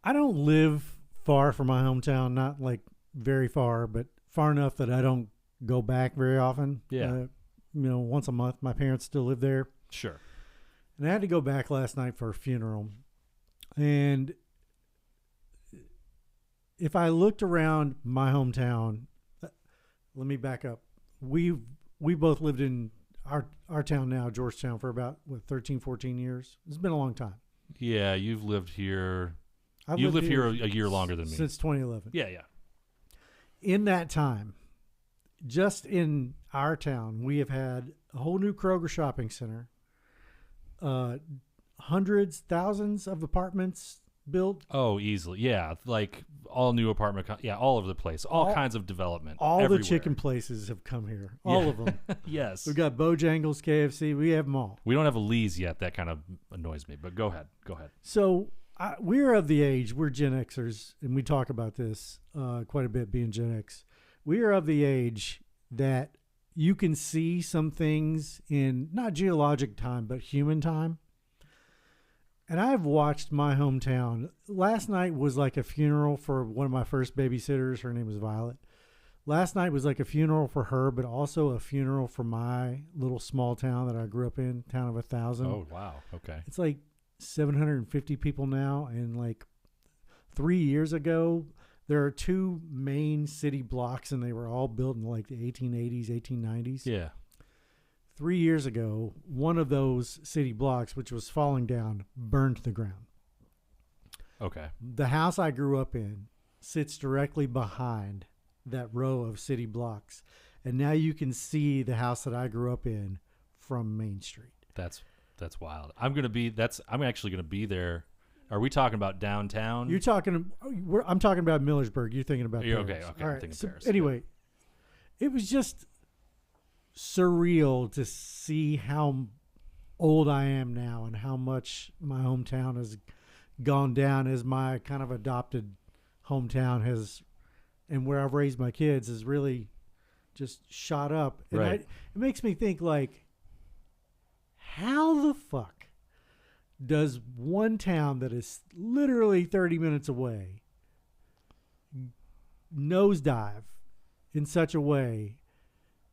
I don't live far from my hometown, not like very far, but far enough that I don't go back very often. Once a month. My parents still live there. Sure. And I had to go back last night for a funeral. And if I looked around my hometown, let me back up. We both lived in our town now, Georgetown, for about 13, 14 years. It's been a long time. Yeah, you've lived here. You lived here a year longer than me. Since 2011. Yeah. In that time, just in our town, we have had a whole new Kroger shopping center, hundreds, thousands of apartments built. Oh, easily. Yeah, like all new apartment. All over the place. All kinds of development. All everywhere. the chicken places have come here. All of them. Yes. We've got Bojangles, KFC. We have them all. We don't have a Lee's yet. That kind of annoys me, but go ahead. So we're of the age, we're Gen Xers, and we talk about this quite a bit being Gen X. We are of the age that you can see some things in not geologic time, but human time. And I've watched my hometown. Last night was like a funeral for one of my first babysitters. Her name was Violet. Last night was like a funeral for her, but also a funeral for my little small town that I grew up in, town of 1,000. Oh, wow. Okay. It's like 750 people now. And like 3 years ago, there are two main city blocks, and they were all built in like the 1880s, 1890s. Yeah. 3 years ago, one of those city blocks, which was falling down, burned to the ground. Okay. The house I grew up in sits directly behind that row of city blocks. And now you can see the house that I grew up in from Main Street. That's wild. I'm actually going to be there. Are we talking about downtown? I'm talking about Millersburg. You're thinking about Paris. Okay. All right. I'm thinking So Paris. anyway, it was just surreal to see how old I am now and how much my hometown has gone down as my kind of adopted hometown has, and where I've raised my kids has really just shot up. And right. it makes me think, like, how the fuck does one town that is literally 30 minutes away nosedive in such a way,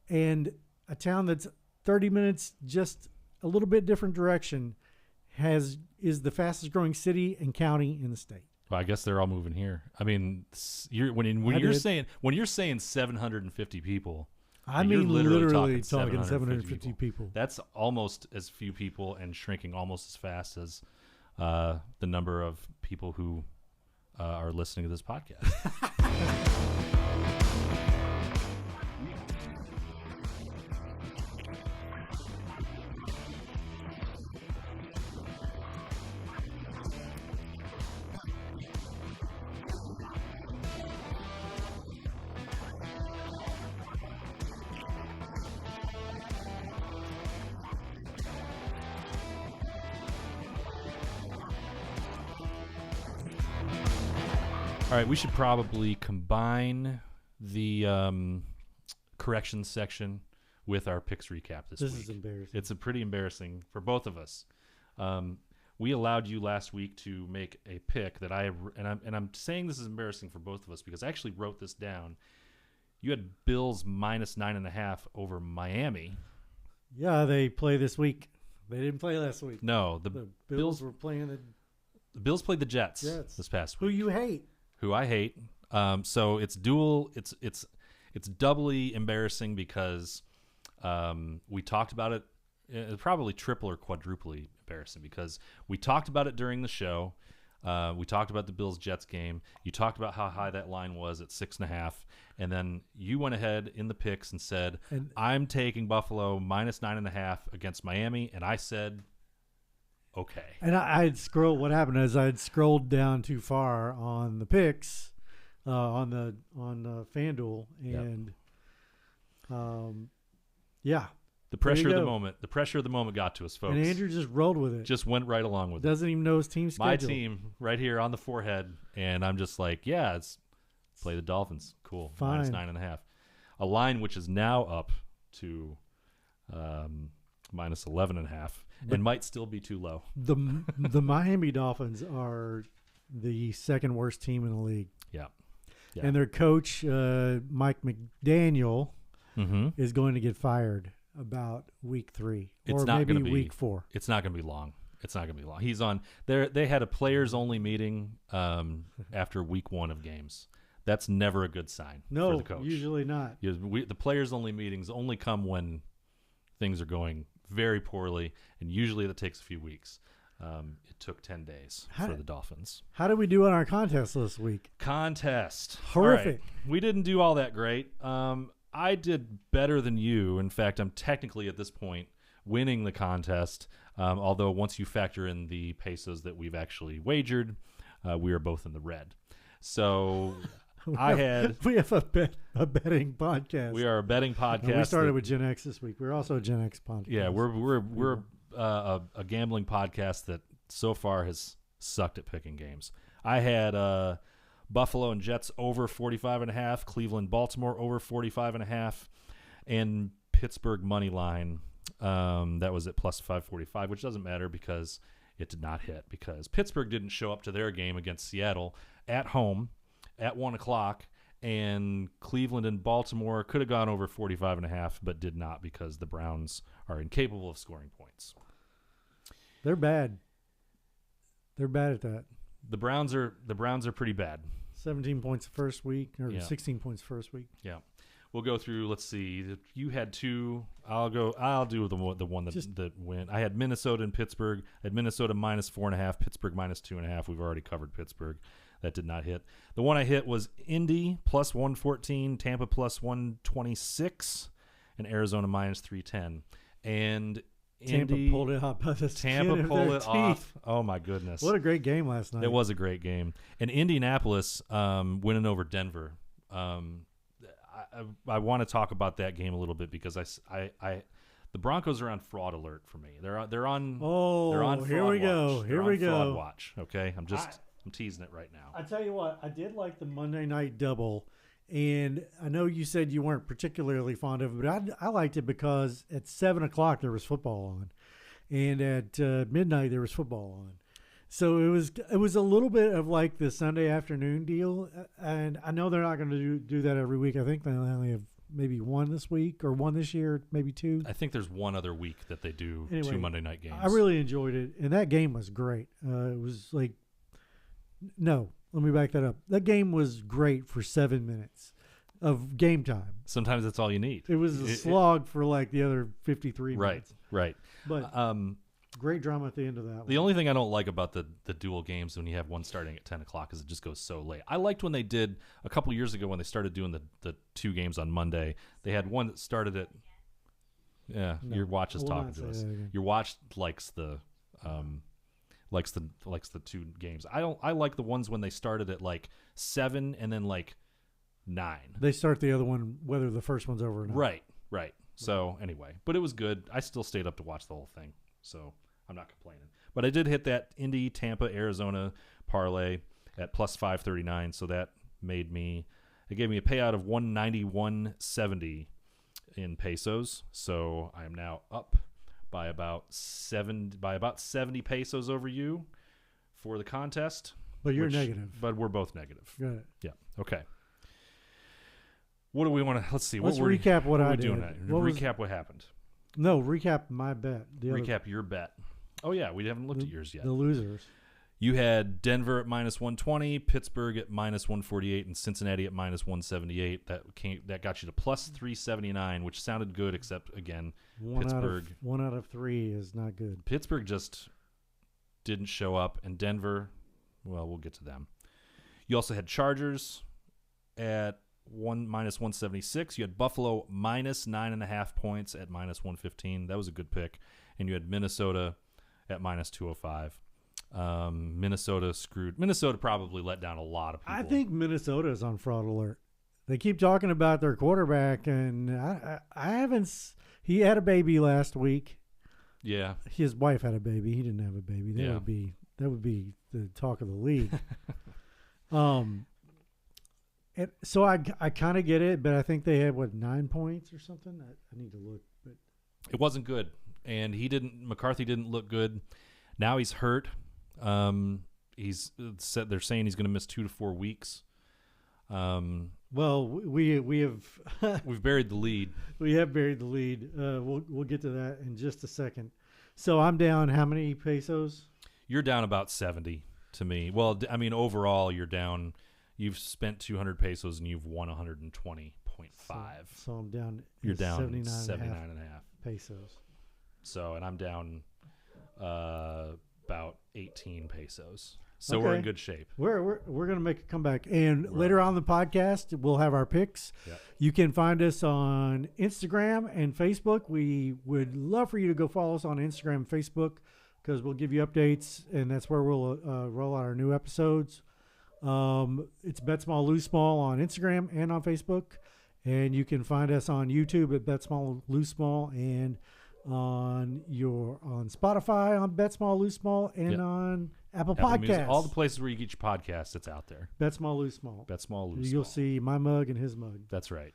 and a town that's 30 minutes just a little bit different direction is the fastest growing city and county in the state? Well, I guess they're all moving here. I mean, when you're saying 750 people, I you're mean literally talking talking 750 people. That's almost as few people and shrinking almost as fast as the number of people who are listening to this podcast. All right, we should probably combine the corrections section with our picks recap this week. This is embarrassing. It's a pretty embarrassing for both of us. We allowed you last week to make a pick that I'm saying this is embarrassing for both of us because I actually wrote this down. You had Bills minus 9.5 over Miami. Yeah, they play this week. They didn't play last week. No, the Bills were playing the Bills played the Jets this past week. Who you hate? Who I hate. So it's dual. It's doubly embarrassing because we talked about it. It's probably triple or quadruply embarrassing because we talked about it during the show. We talked about the Bills-Jets game. You talked about how high that line was at 6.5, and then you went ahead in the picks and said, I'm taking Buffalo minus 9.5 against Miami, and I said, okay. And I'd scrolled. What happened is I'd scrolled down too far on the picks on FanDuel, and yeah. The pressure of the moment got to us, folks. And Andrew just rolled with it. Just went right along with it. Doesn't even know his team's schedule. My team right here on the forehead, and I'm just like, yeah, it's play the Dolphins. Cool. Fine. Minus 9.5. A line which is now up to minus 11.5 and might still be too low. The Miami Dolphins are the second worst team in the league. Yeah. And their coach, Mike McDaniel, is going to get fired about week 3 or maybe week 4. It's not going to be long. He's on there. They had a players only meeting after week 1 of games. That's never a good sign for the coach. Usually not. The players only meetings only come when things are going very poorly, and usually that takes a few weeks. It took 10 days for the Dolphins. How did we do on our contest this week? Horrific. Right. We didn't do all that great. I did better than you. In fact, I'm technically at this point winning the contest, although once you factor in the pesos that we've actually wagered, we are both in the red. So we have a betting podcast. We are a betting podcast. We started with Gen X this week. We're also a Gen X podcast. Yeah, we're a gambling podcast that so far has sucked at picking games. I had Buffalo and Jets over 45.5, Cleveland, Baltimore over 45.5, and Pittsburgh money line. That was at plus 545, which doesn't matter because it did not hit because Pittsburgh didn't show up to their game against Seattle at home at 1:00, and Cleveland and Baltimore could have gone over 45.5, but did not because the Browns are incapable of scoring points. They're bad. They're bad at that. The Browns are pretty bad. 17 points the first week, or 16 points first week. Yeah. We'll go through. Let's see. You had 2. I'll do the one that went. I had Minnesota and Pittsburgh. I had Minnesota minus 4.5, Pittsburgh minus 2.5. We've already covered Pittsburgh. That did not hit. The one I hit was Indy plus 114, Tampa plus 126, and Arizona minus 310. And Tampa Indy pulled it off. Tampa pulled it off. Oh my goodness! What a great game last night. It was a great game. And Indianapolis winning over Denver. I want to talk about that game a little bit because the Broncos are on fraud alert for me. They're on. They're on. Here we go. Here we go. Fraud watch. Okay, I'm teasing it right now. I tell you what, I did like the Monday night double, and I know you said you weren't particularly fond of it, but I liked it because at 7:00 there was football on, and at midnight there was football on. So it was a little bit of like the Sunday afternoon deal, and I know they're not going to do that every week. I think they only have maybe one this week or one this year, maybe 2. I think there's one other week that they do 2 Monday night games. I really enjoyed it, and that game was great. It was like, no, let me back that up. That game was great for 7 minutes of game time. Sometimes that's all you need. It was a slog for like the other 53 minutes. Right. But great drama at the end of that one. The only thing I don't like about the dual games when you have one starting at 10:00 is it just goes so late. I liked when they did a couple years ago when they started doing the 2 games on Monday. They had one that started at your watch is talking to us. Your watch likes the 2 games. I like the ones when they started at like 7 and then like 9. They start the other one whether the first one's over or not. Right. So anyway, but it was good. I still stayed up to watch the whole thing. So I'm not complaining. But I did hit that Indy, Tampa, Arizona parlay at plus 539. So that gave me a payout of 191.70 in pesos. So I am now up by about 70 pesos over you for the contest. But you're negative. But we're both negative. Good. Yeah. Okay. What do we want to? Let's see. Let's recap what I did. Recap what happened. No, recap my bet. Recap your bet. Oh, yeah. We haven't looked at yours yet. The losers. You had Denver at minus 120, Pittsburgh at minus 148, and Cincinnati at minus 178. That got you to plus 379, which sounded good, except, again, Pittsburgh. 1 out of 3 is not good. Pittsburgh just didn't show up, and Denver, well, we'll get to them. You also had Chargers at minus 176. You had Buffalo minus 9.5 points at minus 115. That was a good pick. And you had Minnesota at minus 205. Minnesota probably let down a lot of people. I think Minnesota is on fraud alert. They keep talking about their quarterback, and I haven't. He had a baby last week. Yeah, his wife had a baby. He didn't have a baby. That would be the talk of the league. So I kind of get it, but I think they had 9 points or something. I need to look, but it wasn't good, and McCarthy didn't look good. Now he's hurt. He's said they're saying he's going to miss 2 to 4 weeks. Well, we have We've buried the lead. we have buried the lead. We'll get to that in just a second. So I'm down how many pesos? You're down about 70 to me. Well, I mean, overall, you're down. You've spent 200 pesos and you've won 120.5. So I'm down. You're down 79 and a half pesos. So, and I'm down about 18 pesos. So we're in good shape. We're going to make a comeback. And later on in the podcast, we'll have our picks. Yep. You can find us on Instagram and Facebook. We would love for you to go follow us on Instagram and Facebook because we'll give you updates, and that's where we'll roll out our new episodes. It's Bet Small, Lose Small on Instagram and on Facebook. And you can find us on YouTube at Bet Small, Lose Small, and on Spotify on Bet Small, Lose Small, and on Apple Podcasts. Music, all the places where you get your podcasts, it's out there. Bet Small, Lose Small. Bet Small, Lose You'll Small. see my mug and his mug. That's right.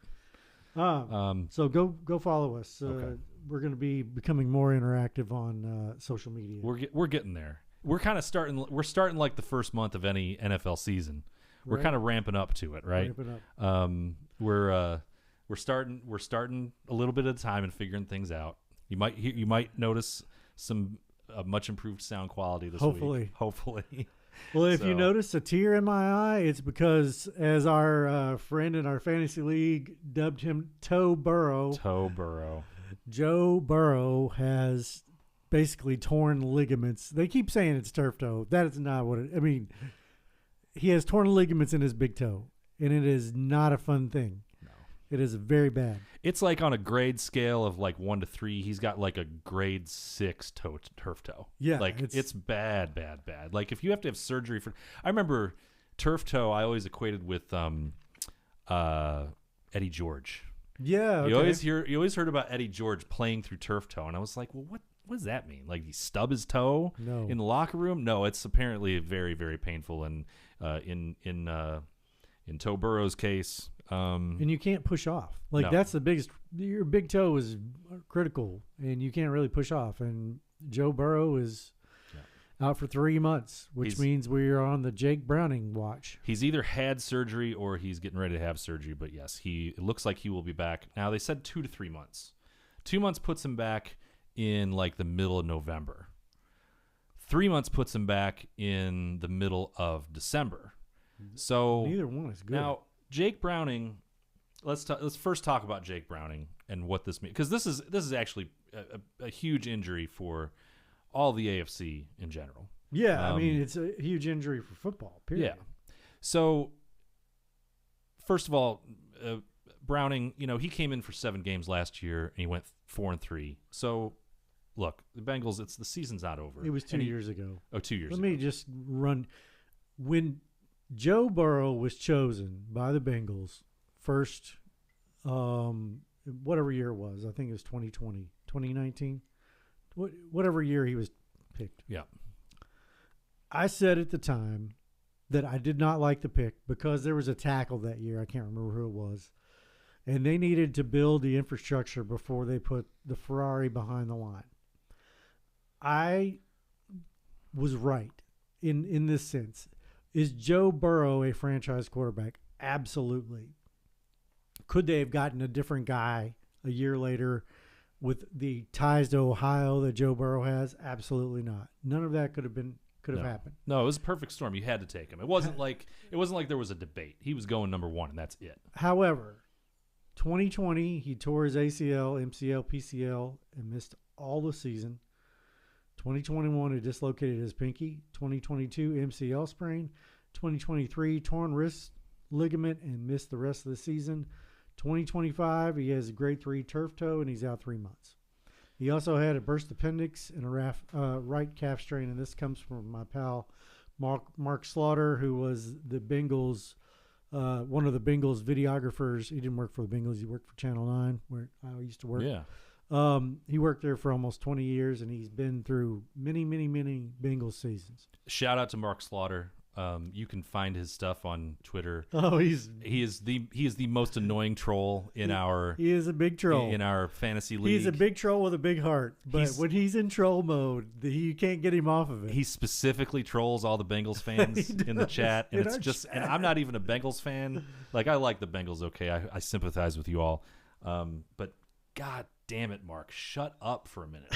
So go follow us. Okay. We're going to be becoming more interactive on social media. We're getting there. We're kind of starting. We're starting like the first month of any NFL season. We're kind of ramping up to it, right? Ramping up. We're starting a little bit at a time and figuring things out. You might notice some much improved sound quality this week. Hopefully. Well, if you notice a tear in my eye, it's because, as our friend in our fantasy league dubbed him Toe Burrow. Joe Burrow has basically torn ligaments. They keep saying it's turf toe. That is not what I mean. He has torn ligaments in his big toe, and it is not a fun thing. No. It is very bad. It's like on a grade scale of like 1 to 3, he's got like a grade 6 turf toe. Yeah. Like it's bad. Like if you have to have surgery for, I remember turf toe, I always equated with Eddie George. Yeah. Okay. You always heard about Eddie George playing through turf toe. And I was like, well, what does that mean? Like he stub his toe in the locker room? No, it's apparently very, very painful. And in Toe Burrow's case, and you can't push off. Like that's the biggest. Your big toe is critical, and you can't really push off. And Joe Burrow is out for 3 months, which means we're on the Jake Browning watch. He's either had surgery or he's getting ready to have surgery. But yes, it looks like he will be back. Now they said 2 to 3 months. 2 months puts him back in like the middle of November. 3 months puts him back in the middle of December. So neither one is good. Now Jake Browning, let's first talk about Jake Browning and what this means, because this is actually a huge injury for all the AFC in general. Yeah, I mean it's a huge injury for football. Period. Yeah. So first of all, Browning, he came in for 7 games last year and he went 4-3. So look, the Bengals, the season's not over. It was 2 years ago. Oh, 2 years ago. Let me just run. When Joe Burrow was chosen by the Bengals first, whatever year it was, I think it was 2020, 2019, whatever year he was picked. Yeah. I said at the time that I did not like the pick because there was a tackle that year. I can't remember who it was. And they needed to build the infrastructure before they put the Ferrari behind the line. I was right in this sense. Is Joe Burrow a franchise quarterback? Absolutely. Could they have gotten a different guy a year later with the ties to Ohio that Joe Burrow has? Absolutely not. None of that could have happened. No, it was a perfect storm. You had to take him. It wasn't like there was a debate. He was going number 1, and that's it. However, 2020 he tore his ACL, MCL, PCL, and missed all the season. 2021, he dislocated his pinky. 2022, MCL sprain. 2023, torn wrist ligament and missed the rest of the season. 2025, he has a grade 3 turf toe, and he's out 3 months. He also had a burst appendix and a right calf strain, and this comes from my pal Mark Slaughter, who was the Bengals, one of the Bengals videographers. He didn't work for the Bengals. He worked for Channel 9, where I used to work. Yeah. He worked there for almost 20 years, and he's been through many, many, many Bengals seasons. Shout out to Mark Slaughter. You can find his stuff on Twitter. Oh, he is the most annoying troll in our. He is a big troll in our fantasy league. He's a big troll with a big heart, but when he's in troll mode, you can't get him off of it. He specifically trolls all the Bengals fans in the chat, and it's just. And I'm not even a Bengals fan. Like, I like the Bengals. Okay, I sympathize with you all, but God damn it, Mark, shut up for a minute.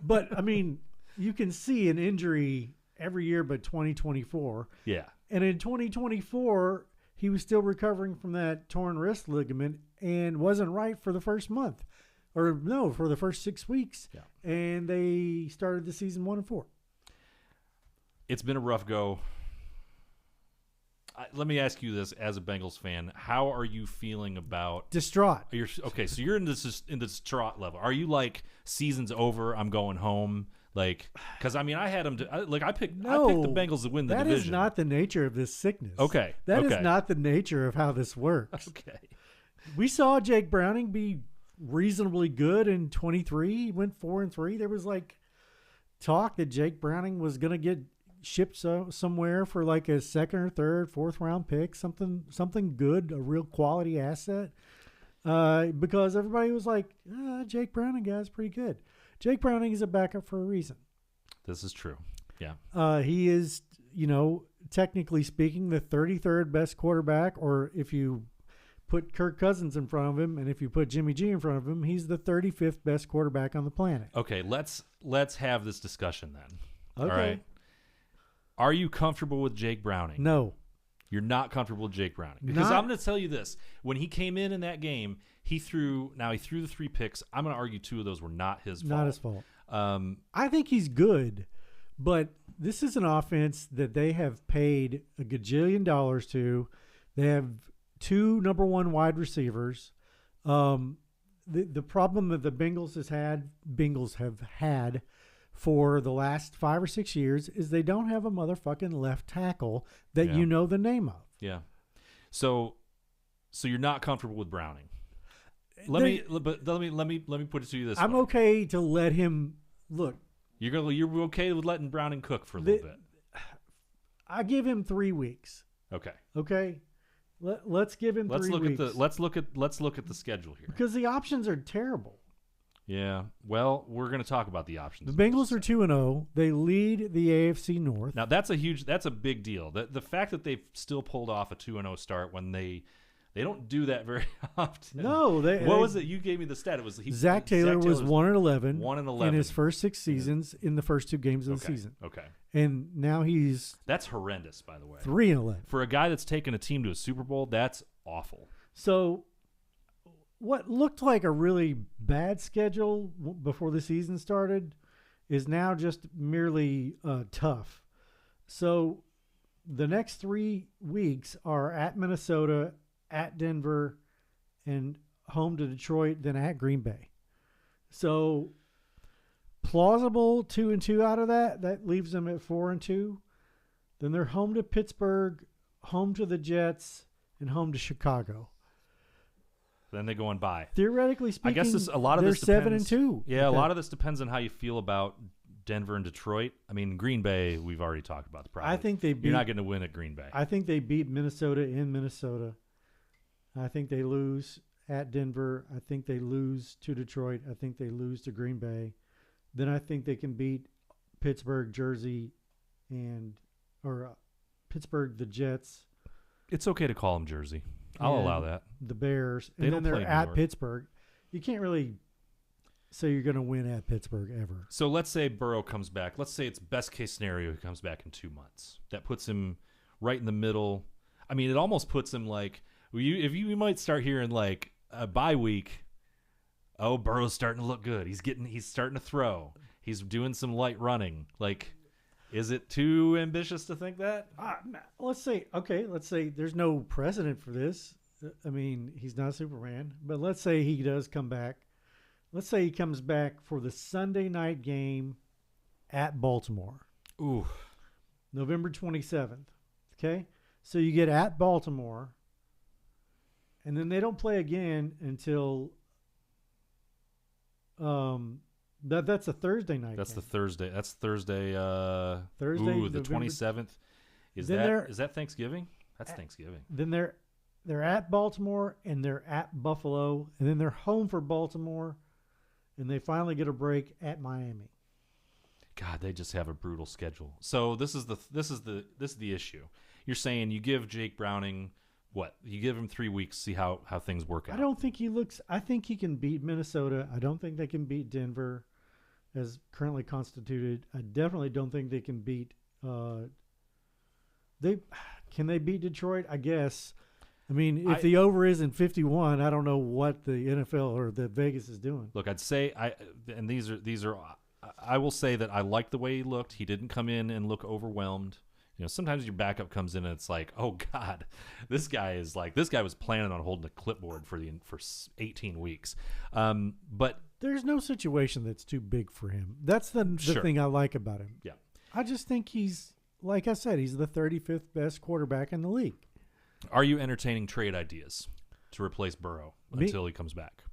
But I mean, you can see an injury every year but 2024. Yeah. And in 2024, he was still recovering from that torn wrist ligament and wasn't right for the first month. Or no, for the first 6 weeks. Yeah. And they started the season 1-4. It's been a rough go. Let me ask you this as a Bengals fan. How are you feeling about... Distraught. Okay, so you're in this distraught level. Are you like, season's over, I'm going home? Like, because I mean, I had them to I picked the Bengals to win the division. That is not the nature of this sickness. Okay, that is not the nature of how this works. Okay, we saw Jake Browning be reasonably good in 23. He went 4-3. There was like talk that Jake Browning was going to get shipped somewhere for like a second or third, fourth round pick, something good, a real quality asset. Because everybody was like, Jake Browning guy's pretty good. Jake Browning is a backup for a reason. This is true. Yeah. He is, technically speaking, the 33rd best quarterback, or if you put Kirk Cousins in front of him and if you put Jimmy G in front of him, he's the 35th best quarterback on the planet. Okay, let's have this discussion then. Okay. All right. Are you comfortable with Jake Browning? No. You're not comfortable with Jake Browning. Because I'm going to tell you this. When he came in that game, he threw the 3 picks. I'm going to argue 2 of those were not his fault. Not his fault. I think he's good, but this is an offense that they have paid a gajillion dollars to. They have 2 number 1 wide receivers. The problem that the Bengals have had for the last 5 or 6 years is they don't have a motherfucking left tackle that you know the name of. Yeah. So you're not comfortable with Browning. Let me put it to you this way. I'm okay to let him look. You're okay with letting Browning cook for a little bit. I give him 3 weeks. Okay. Okay. Let's give him 3 weeks. Let's look at the schedule here. Because the options are terrible. Yeah. Well, we're going to talk about the options. The Bengals are 2-0. They lead the AFC North. Now that's a big deal. The fact that they've still pulled off a 2-0 start when they don't do that very often. No, what was it? You gave me the stat. It was Zach Taylor was 1-11. 1-11 in his first 6 seasons in the first 2 games of the season. Okay. And now that's horrendous, by the way. 3-11 for a guy that's taken a team to a Super Bowl. That's awful. So, what looked like a really bad schedule before the season started is now just merely tough. So, the next 3 weeks are at Minnesota, at Denver, and home to Detroit, then at Green Bay. So plausible 2-2 out of that. That leaves them at 4-2. Then they're home to Pittsburgh, home to the Jets, and home to Chicago. Then they go on bye. Theoretically speaking, I guess a lot of this depends. 7-2. Yeah, a lot of this depends on how you feel about Denver and Detroit. I mean, Green Bay, we've already talked about the problem. I think you're not going to win at Green Bay. I think they beat Minnesota in Minnesota. I think they lose at Denver. I think they lose to Detroit. I think they lose to Green Bay. Then I think they can beat Pittsburgh, Jersey, or Pittsburgh, the Jets. It's okay to call them Jersey. I'll allow that. The Bears. They and then they're at Pittsburgh. You can't really say you're going to win at Pittsburgh ever. So let's say Burrow comes back. Let's say it's best case scenario he comes back in 2 months. That puts him right in the middle. I mean, it almost puts him like you might start hearing like a bye week. Oh, Burrow's starting to look good. He's starting to throw. He's doing some light running. Like, is it too ambitious to think that? Let's say there's no precedent for this. I mean, he's not Superman, but let's say he does come back. Let's say he comes back for the Sunday night game at Baltimore. Ooh. November 27th. Okay? So you get at Baltimore, and then they don't play again until that's a Thursday night. That's game. the Thursday. That's Thursday. Thursday. Ooh, the 27th Is Then that Thanksgiving? That's Thanksgiving. Then they're at Baltimore and they're at Buffalo, and then they're home for Baltimore, and they finally get a break at Miami. God, they just have a brutal schedule. So this is the issue. You're saying you give Jake Browning what? You give him 3 weeks, see how things work out. I don't think he looks. I think he can beat Minnesota. I don't think they can beat Denver, as currently constituted. I definitely don't think they can beat. Can they beat Detroit? I guess. I mean, if the over isn't 51, I don't know what the NFL or the Vegas is doing. Look, I'd say I will say that I like the way he looked. He didn't come in and look overwhelmed. Sometimes your backup comes in and it's like, oh God, this guy was planning on holding a clipboard for 18 weeks. But there's no situation that's too big for him. That's the thing I like about him. Yeah. I just think he's, like I said, he's the 35th best quarterback in the league. Are you entertaining trade ideas to replace Burrow until he comes back?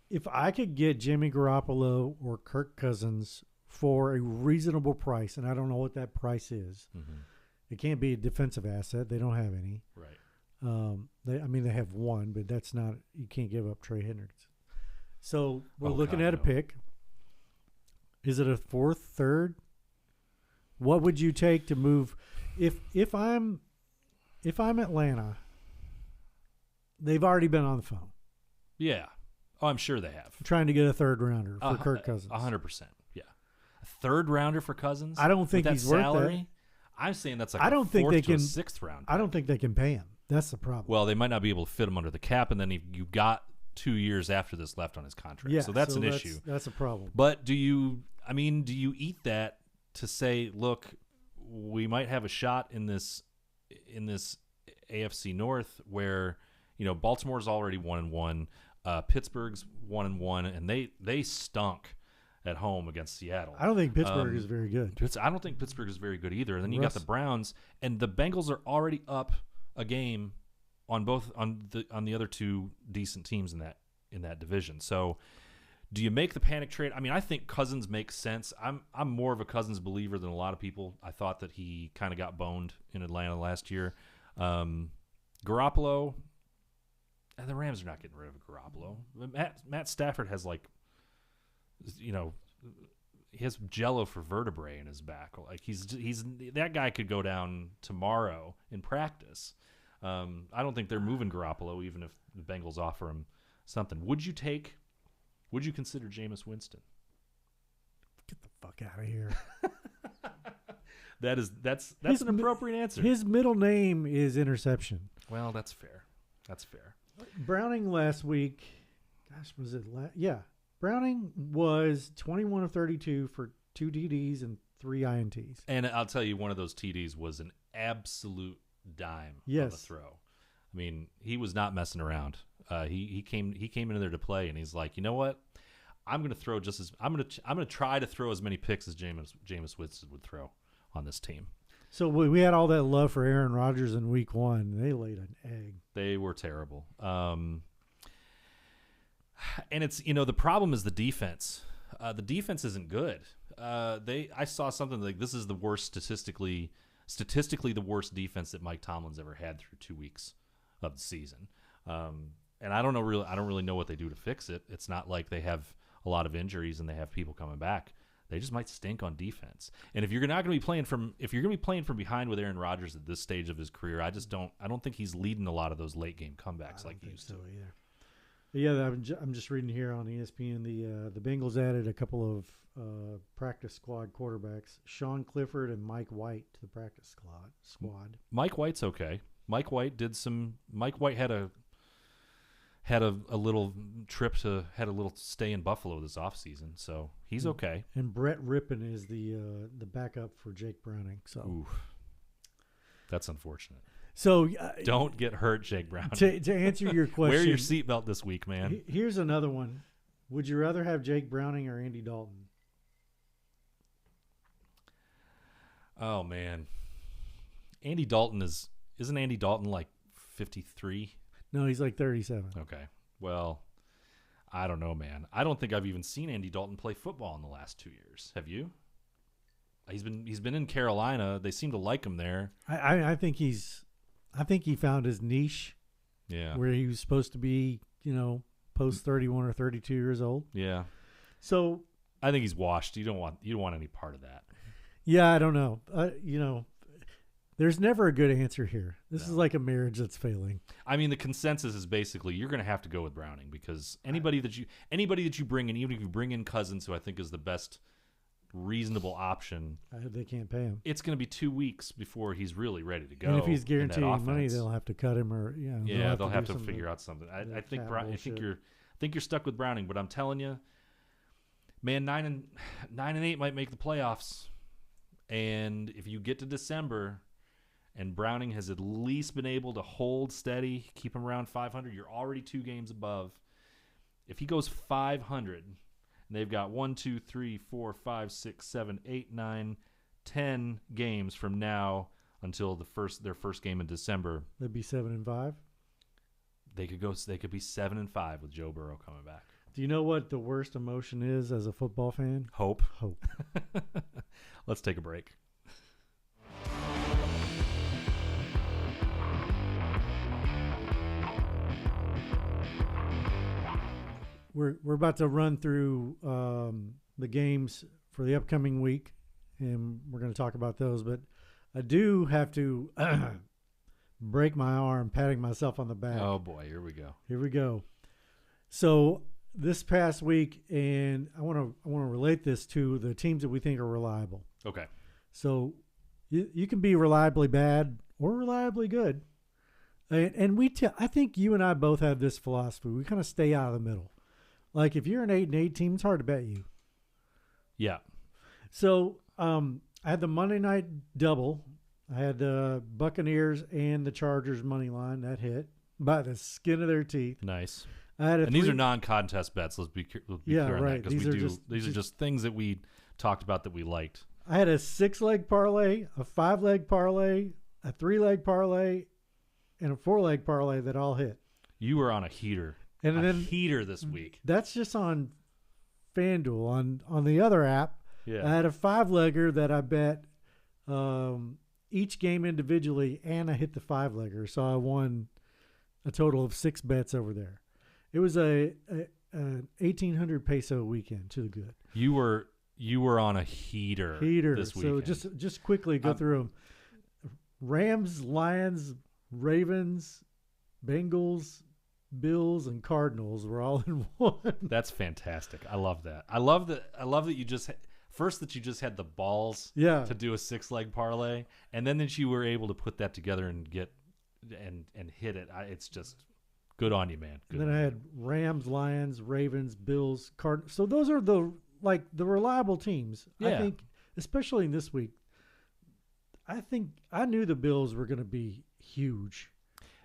If I could get Jimmy Garoppolo or Kirk Cousins for a reasonable price, and I don't know what that price is, it can't be a defensive asset. They don't have any. Right. They have one, but that's not. You can't give up Trey Hendricks. So we're looking at a pick. Is it a fourth, third? What would you take to move? If I'm Atlanta, they've already been on the phone. Yeah. Oh, I'm sure they have. Trying to get a third rounder for Kirk Cousins. 100%. Yeah. A third rounder for Cousins? I don't think he's worth that. I'm saying that's like I don't a think fourth they to can, a sixth round. I don't think they can pay him. That's the problem. Well, they might not be able to fit him under the cap, and then you got 2 years after this left on his contract. Yeah, so that's an issue. That's a problem. But do you eat that to say, look, we might have a shot in this AFC North where, Baltimore's already 1-1, Pittsburgh's 1-1, and they stunk at home against Seattle. I don't think Pittsburgh is very good. I don't think Pittsburgh is very good either. And then you got the Browns, and the Bengals are already up a game on the other two decent teams in that division. So, do you make the panic trade? I mean, I think Cousins makes sense. I'm more of a Cousins believer than a lot of people. I thought that he kind of got boned in Atlanta last year. Garoppolo, the Rams are not getting rid of Garoppolo. Matt Stafford has he has jello for vertebrae in his back. Like he's that guy could go down tomorrow in practice. I don't think they're moving Garoppolo even if the Bengals offer him something. Would you consider Jameis Winston? Get the fuck out of here. That's an appropriate answer. His middle name is Interception. Well, that's fair. That's fair. Browning last week, was it Browning was 21 of 32 for 2 TDs and 3 INTs. And I'll tell you, one of those TDs was an absolute dime on the throw. I mean, he was not messing around. He came into there to play, and he's like, you know what? I'm going to throw I'm going to try to throw as many picks as Jameis Winston would throw on this team. So we had all that love for Aaron Rodgers in week 1. They laid an egg. They were terrible. And it's, the problem is the defense. The defense isn't good. I saw something like this is the worst statistically the worst defense that Mike Tomlin's ever had through 2 weeks of the season. And I don't really know what they do to fix it. It's not like they have a lot of injuries and they have people coming back. They just might stink on defense. And if you're not going to be playing from behind with Aaron Rodgers at this stage of his career, I don't think he's leading a lot of those late game comebacks like he used to. Either. But yeah, I'm just reading here on ESPN. The Bengals added a couple of practice squad quarterbacks, Sean Clifford and Mike White, to the practice squad. Mike White's okay. Mike White had a little trip had a little stay in Buffalo this offseason, so he's okay. And Brett Rippon is the backup for Jake Browning. So, oof, that's unfortunate. So don't get hurt, Jake Browning. To answer your question, wear your seatbelt this week, man. Here's another one. Would you rather have Jake Browning or Andy Dalton? Oh man, Andy Dalton isn't Andy Dalton like 53? No, he's like 37. Okay. Well, I don't know, man. I don't think I've even seen Andy Dalton play football in the last 2 years. Have you? He's been in Carolina. They seem to like him there. I think he found his niche. Yeah. Where he was supposed to be, post 31 or 32 years old. Yeah. So I think he's washed. You don't want any part of that. Yeah, I don't know. There's never a good answer here. This is like a marriage that's failing. I mean, the consensus is basically you're going to have to go with Browning because anybody that you bring in, even if you bring in Cousins, who I think is the best reasonable option, they can't pay him. It's going to be 2 weeks before he's really ready to go. And if he's guaranteeing money, they'll have to cut him, or they'll have to figure out something. I think you're stuck with Browning, but I'm telling you, man, 9-8 might make the playoffs, and if you get to December and Browning has at least been able to hold steady, keep him around 500, you're already 2 games above. If he goes 500. And they've got 1, 2, 3, 4, 5, 6, 7, 8, 9, 10 games from now until their first game in December. They'd be 7-5. They could be 7-5 with Joe Burrow coming back. Do you know what the worst emotion is as a football fan? Hope. Hope. Let's take a break. We're about to run through the games for the upcoming week, and we're going to talk about those. But I do have to break my arm, patting myself on the back. Oh boy, here we go. Here we go. So this past week, and I want to relate this to the teams that we think are reliable. Okay. So you can be reliably bad or reliably good, and I think you and I both have this philosophy. We kind of stay out of the middle. Like if you're an 8-8 team, it's hard to bet you. Yeah. So I had the Monday night double. I had the Buccaneers and the Chargers money line that hit by the skin of their teeth. Nice. And these are non-contest bets. Let's be clear on right. that because these are just things that we talked about that we liked. I had a 6-leg parlay, a 5-leg parlay, a 3-leg parlay, and a 4-leg parlay that all hit. You were on a heater. And then heater this week. That's just on FanDuel. On the other app, yeah. I had a 5-legger that I bet each game individually, and I hit the 5-legger, so I won a total of 6 bets over there. It was an 1,800 peso weekend to the good. You were on a heater this weekend. So just quickly go through them: Rams, Lions, Ravens, Bengals, Bills, and Cardinals were all in one. That's fantastic. I love that. I love that you just had the balls to do a 6-leg parlay, and then that you were able to put that together and get and hit it. It's just good on you, man. Good. And then I had Rams, Lions, Ravens, Bills, Cardinals. So those are the reliable teams. Yeah. I think, especially in this week, I knew the Bills were going to be huge.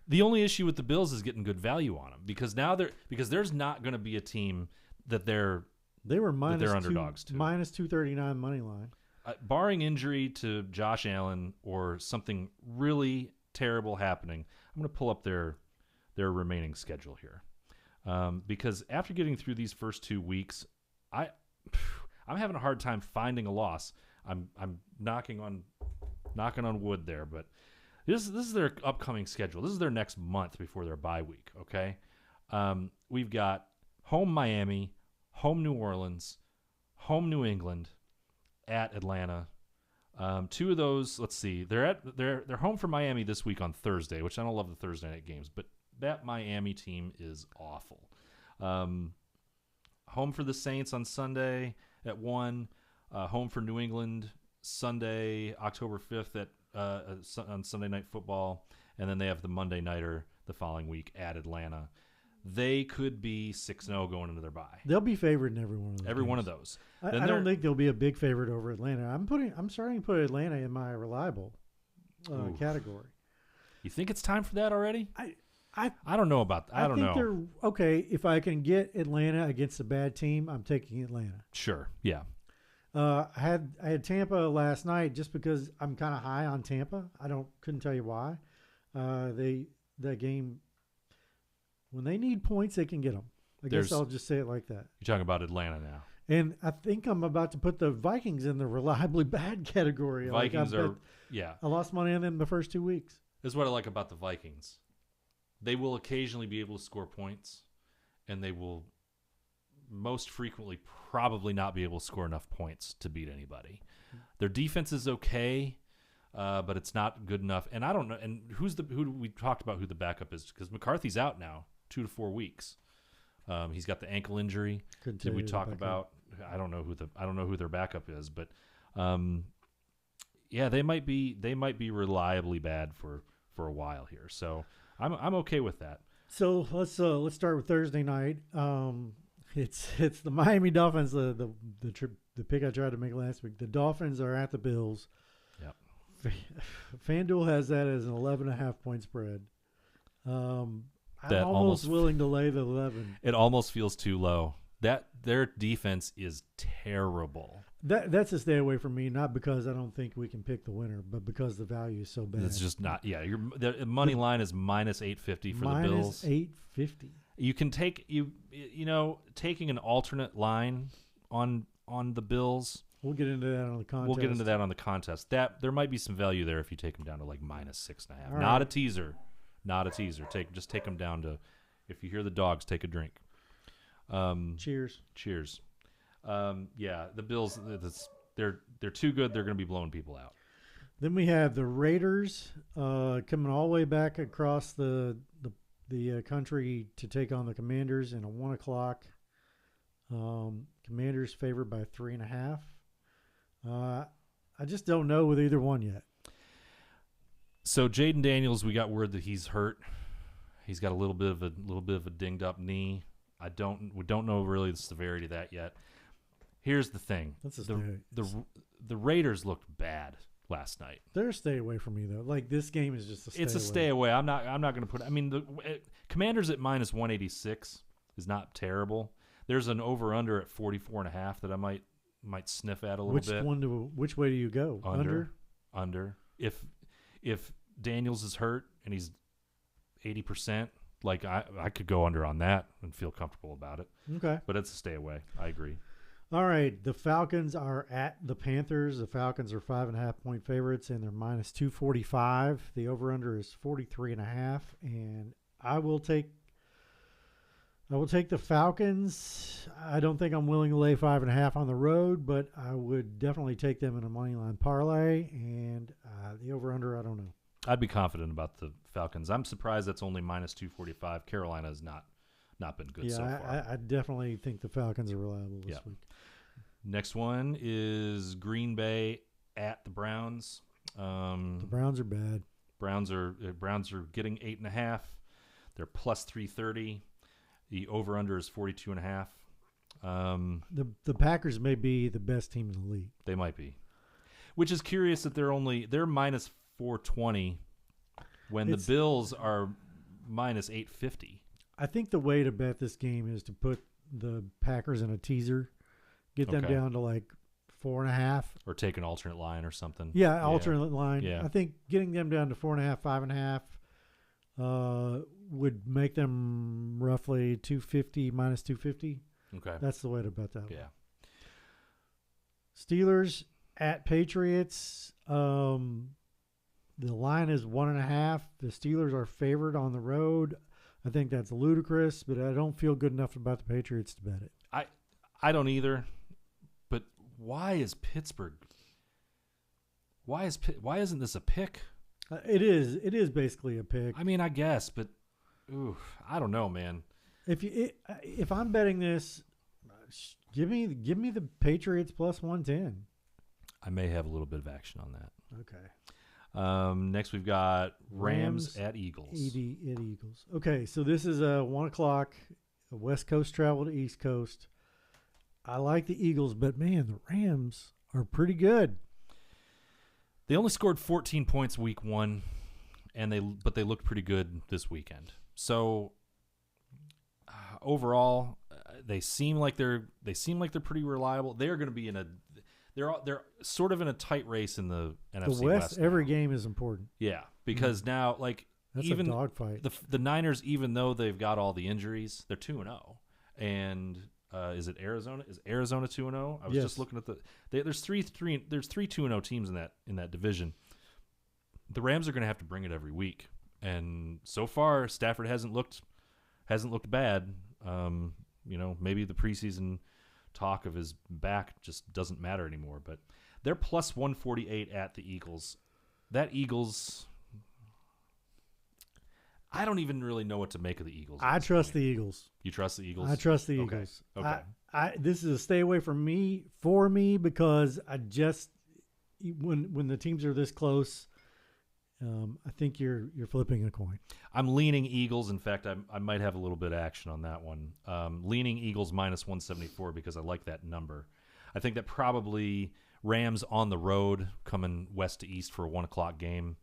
The only issue with the Bills is getting good value on them because there's not going to be a team that they're underdogs to. Minus 239 money line. Barring injury to Josh Allen or something really terrible happening, I'm going to pull up their remaining schedule here because after getting through these first 2 weeks, I'm having a hard time finding a loss. I'm knocking on wood there, but. This is their upcoming schedule. This is their next month before their bye week, okay? We've got home Miami, home New Orleans, home New England, at Atlanta. 2 of those, let's see. They're home for Miami this week on Thursday, which I don't love the Thursday night games, but that Miami team is awful. Home for the Saints on Sunday at 1. Home for New England Sunday, October 5th on Sunday Night Football, and then they have the Monday Nighter the following week at Atlanta. They could be 6-0 going into their bye. They'll be favored in every one of those. One of those. I don't think they'll be a big favorite over Atlanta. I'm starting to put Atlanta in my reliable category. You think it's time for that already? I don't know about that. I don't know. They're okay. If I can get Atlanta against a bad team, I'm taking Atlanta. Sure. Yeah. I had Tampa last night just because I'm kind of high on Tampa. Couldn't tell you why. That game, when they need points, they can get them. I guess I'll just say it like that. You're talking about Atlanta now. And I think I'm about to put the Vikings in the reliably bad category. Vikings I lost money on them the first 2 weeks. This is what I like about the Vikings. They will occasionally be able to score points, and they will most frequently probably not be able to score enough points to beat anybody. Their defense is okay, but it's not good enough. And I don't know. And who we talked about who the backup is, because McCarthy's out now 2 to 4 weeks. He's got the ankle injury. Did we talk about? I don't know who their backup is, but yeah, they might be reliably bad for a while here. So I'm okay with that. So let's start with Thursday night. It's the Miami Dolphins, the pick I tried to make last week. The Dolphins are at the Bills. Yep. FanDuel has that as an 11.5 point spread. I'm That almost willing to lay the 11. It almost feels too low. That their defense is terrible. That's a stay away from me, not because I don't think we can pick the winner, but because the value is so bad. It's just not. Yeah, the money line is minus 850 for the Bills. Minus 850. You can take taking an alternate line on the Bills. We'll get into that on the contest. We'll get into that on the contest. That there might be some value there if you take them down to like minus 6.5. All Not right. a teaser. Not a teaser. Just take them down to. If you hear the dogs, take a drink. Cheers. Cheers. Yeah, the Bills. They're too good. They're going to be blowing people out. Then we have the Raiders coming all the way back across the country to take on the Commanders in a 1 o'clock. Commanders favored by 3.5. I just don't know with either one yet. So Jaden Daniels, we got word that he's hurt. He's got a little bit of a dinged up knee. We don't know really the severity of that yet. Here's the thing: the Raiders looked bad last night. They're a stay away from me though. Like this game is just a stay It's a stay away. I'm not going to put. I mean, the Commanders at minus 186 is not terrible. There's an over under at 44.5 that I might sniff at a little bit. Which way do you go? Under. If Daniels is hurt and he's 80%, like I could go under on that and feel comfortable about it. Okay. But it's a stay away. I agree. All right. The Falcons are at the Panthers. The Falcons are 5.5 point favorites and they're minus 245. The over under is 43.5. And I will take the Falcons. I don't think I'm willing to lay 5.5 on the road, but I would definitely take them in a money line parlay. And the over/under, I don't know. I'd be confident about the Falcons. I'm surprised that's only minus 245. Carolina has not been good so far. I definitely think the Falcons are reliable this week. Next one is Green Bay at the Browns. The Browns are bad. Browns are getting 8.5. They're plus 330. The over/under is 42.5. The Packers may be the best team in the league. They might be, which is curious that they're minus 420 when the Bills are minus 850. I think the way to bet this game is to put the Packers in a teaser, get them down to like 4.5, or take an alternate line or something. Yeah, alternate line. Yeah. I think getting them down to 4.5, 5.5 would make them roughly 250 minus 250. Okay, that's the way to bet that. Yeah. Steelers at Patriots. The line is 1.5. The Steelers are favored on the road. I think that's ludicrous, but I don't feel good enough about the Patriots to bet it. I don't either. But why is Pittsburgh? Why isn't this a pick? It is. It is basically a pick. I mean, I guess, but I don't know, man. If I'm betting this, give me the Patriots plus 110. I may have a little bit of action on that. Okay. Next, we've got Rams at Eagles. At Eagles. Okay, so this is a 1 o'clock, a West Coast travel to East Coast. I like the Eagles, but man, the Rams are pretty good. They only scored 14 points week 1, but they looked pretty good this weekend. So overall, they seem like they're pretty reliable. They're going to be they're sort of in a tight race in the NFC West. Every game is important. Yeah, because now that's even a dogfight. The Niners, even though they've got all the injuries, they're 2-0, and Is it Arizona? Is Arizona 2-0? I was Yes. just looking at there's three 2-0 teams in that division. The Rams are going to have to bring it every week, and so far Stafford hasn't looked bad. Maybe the preseason talk of his back just doesn't matter anymore. But they're plus 148 at the Eagles. That Eagles, I don't even really know what to make of the Eagles. I trust the Eagles. You trust the Eagles? I trust the Okay. Eagles. Okay. This is a stay away from me because I just when the teams are this close, I think you're flipping a coin. I'm leaning Eagles. In fact, I might have a little bit of action on that one. Leaning Eagles minus 174 because I like that number. I think that probably Rams on the road coming west to east for a 1:00 game.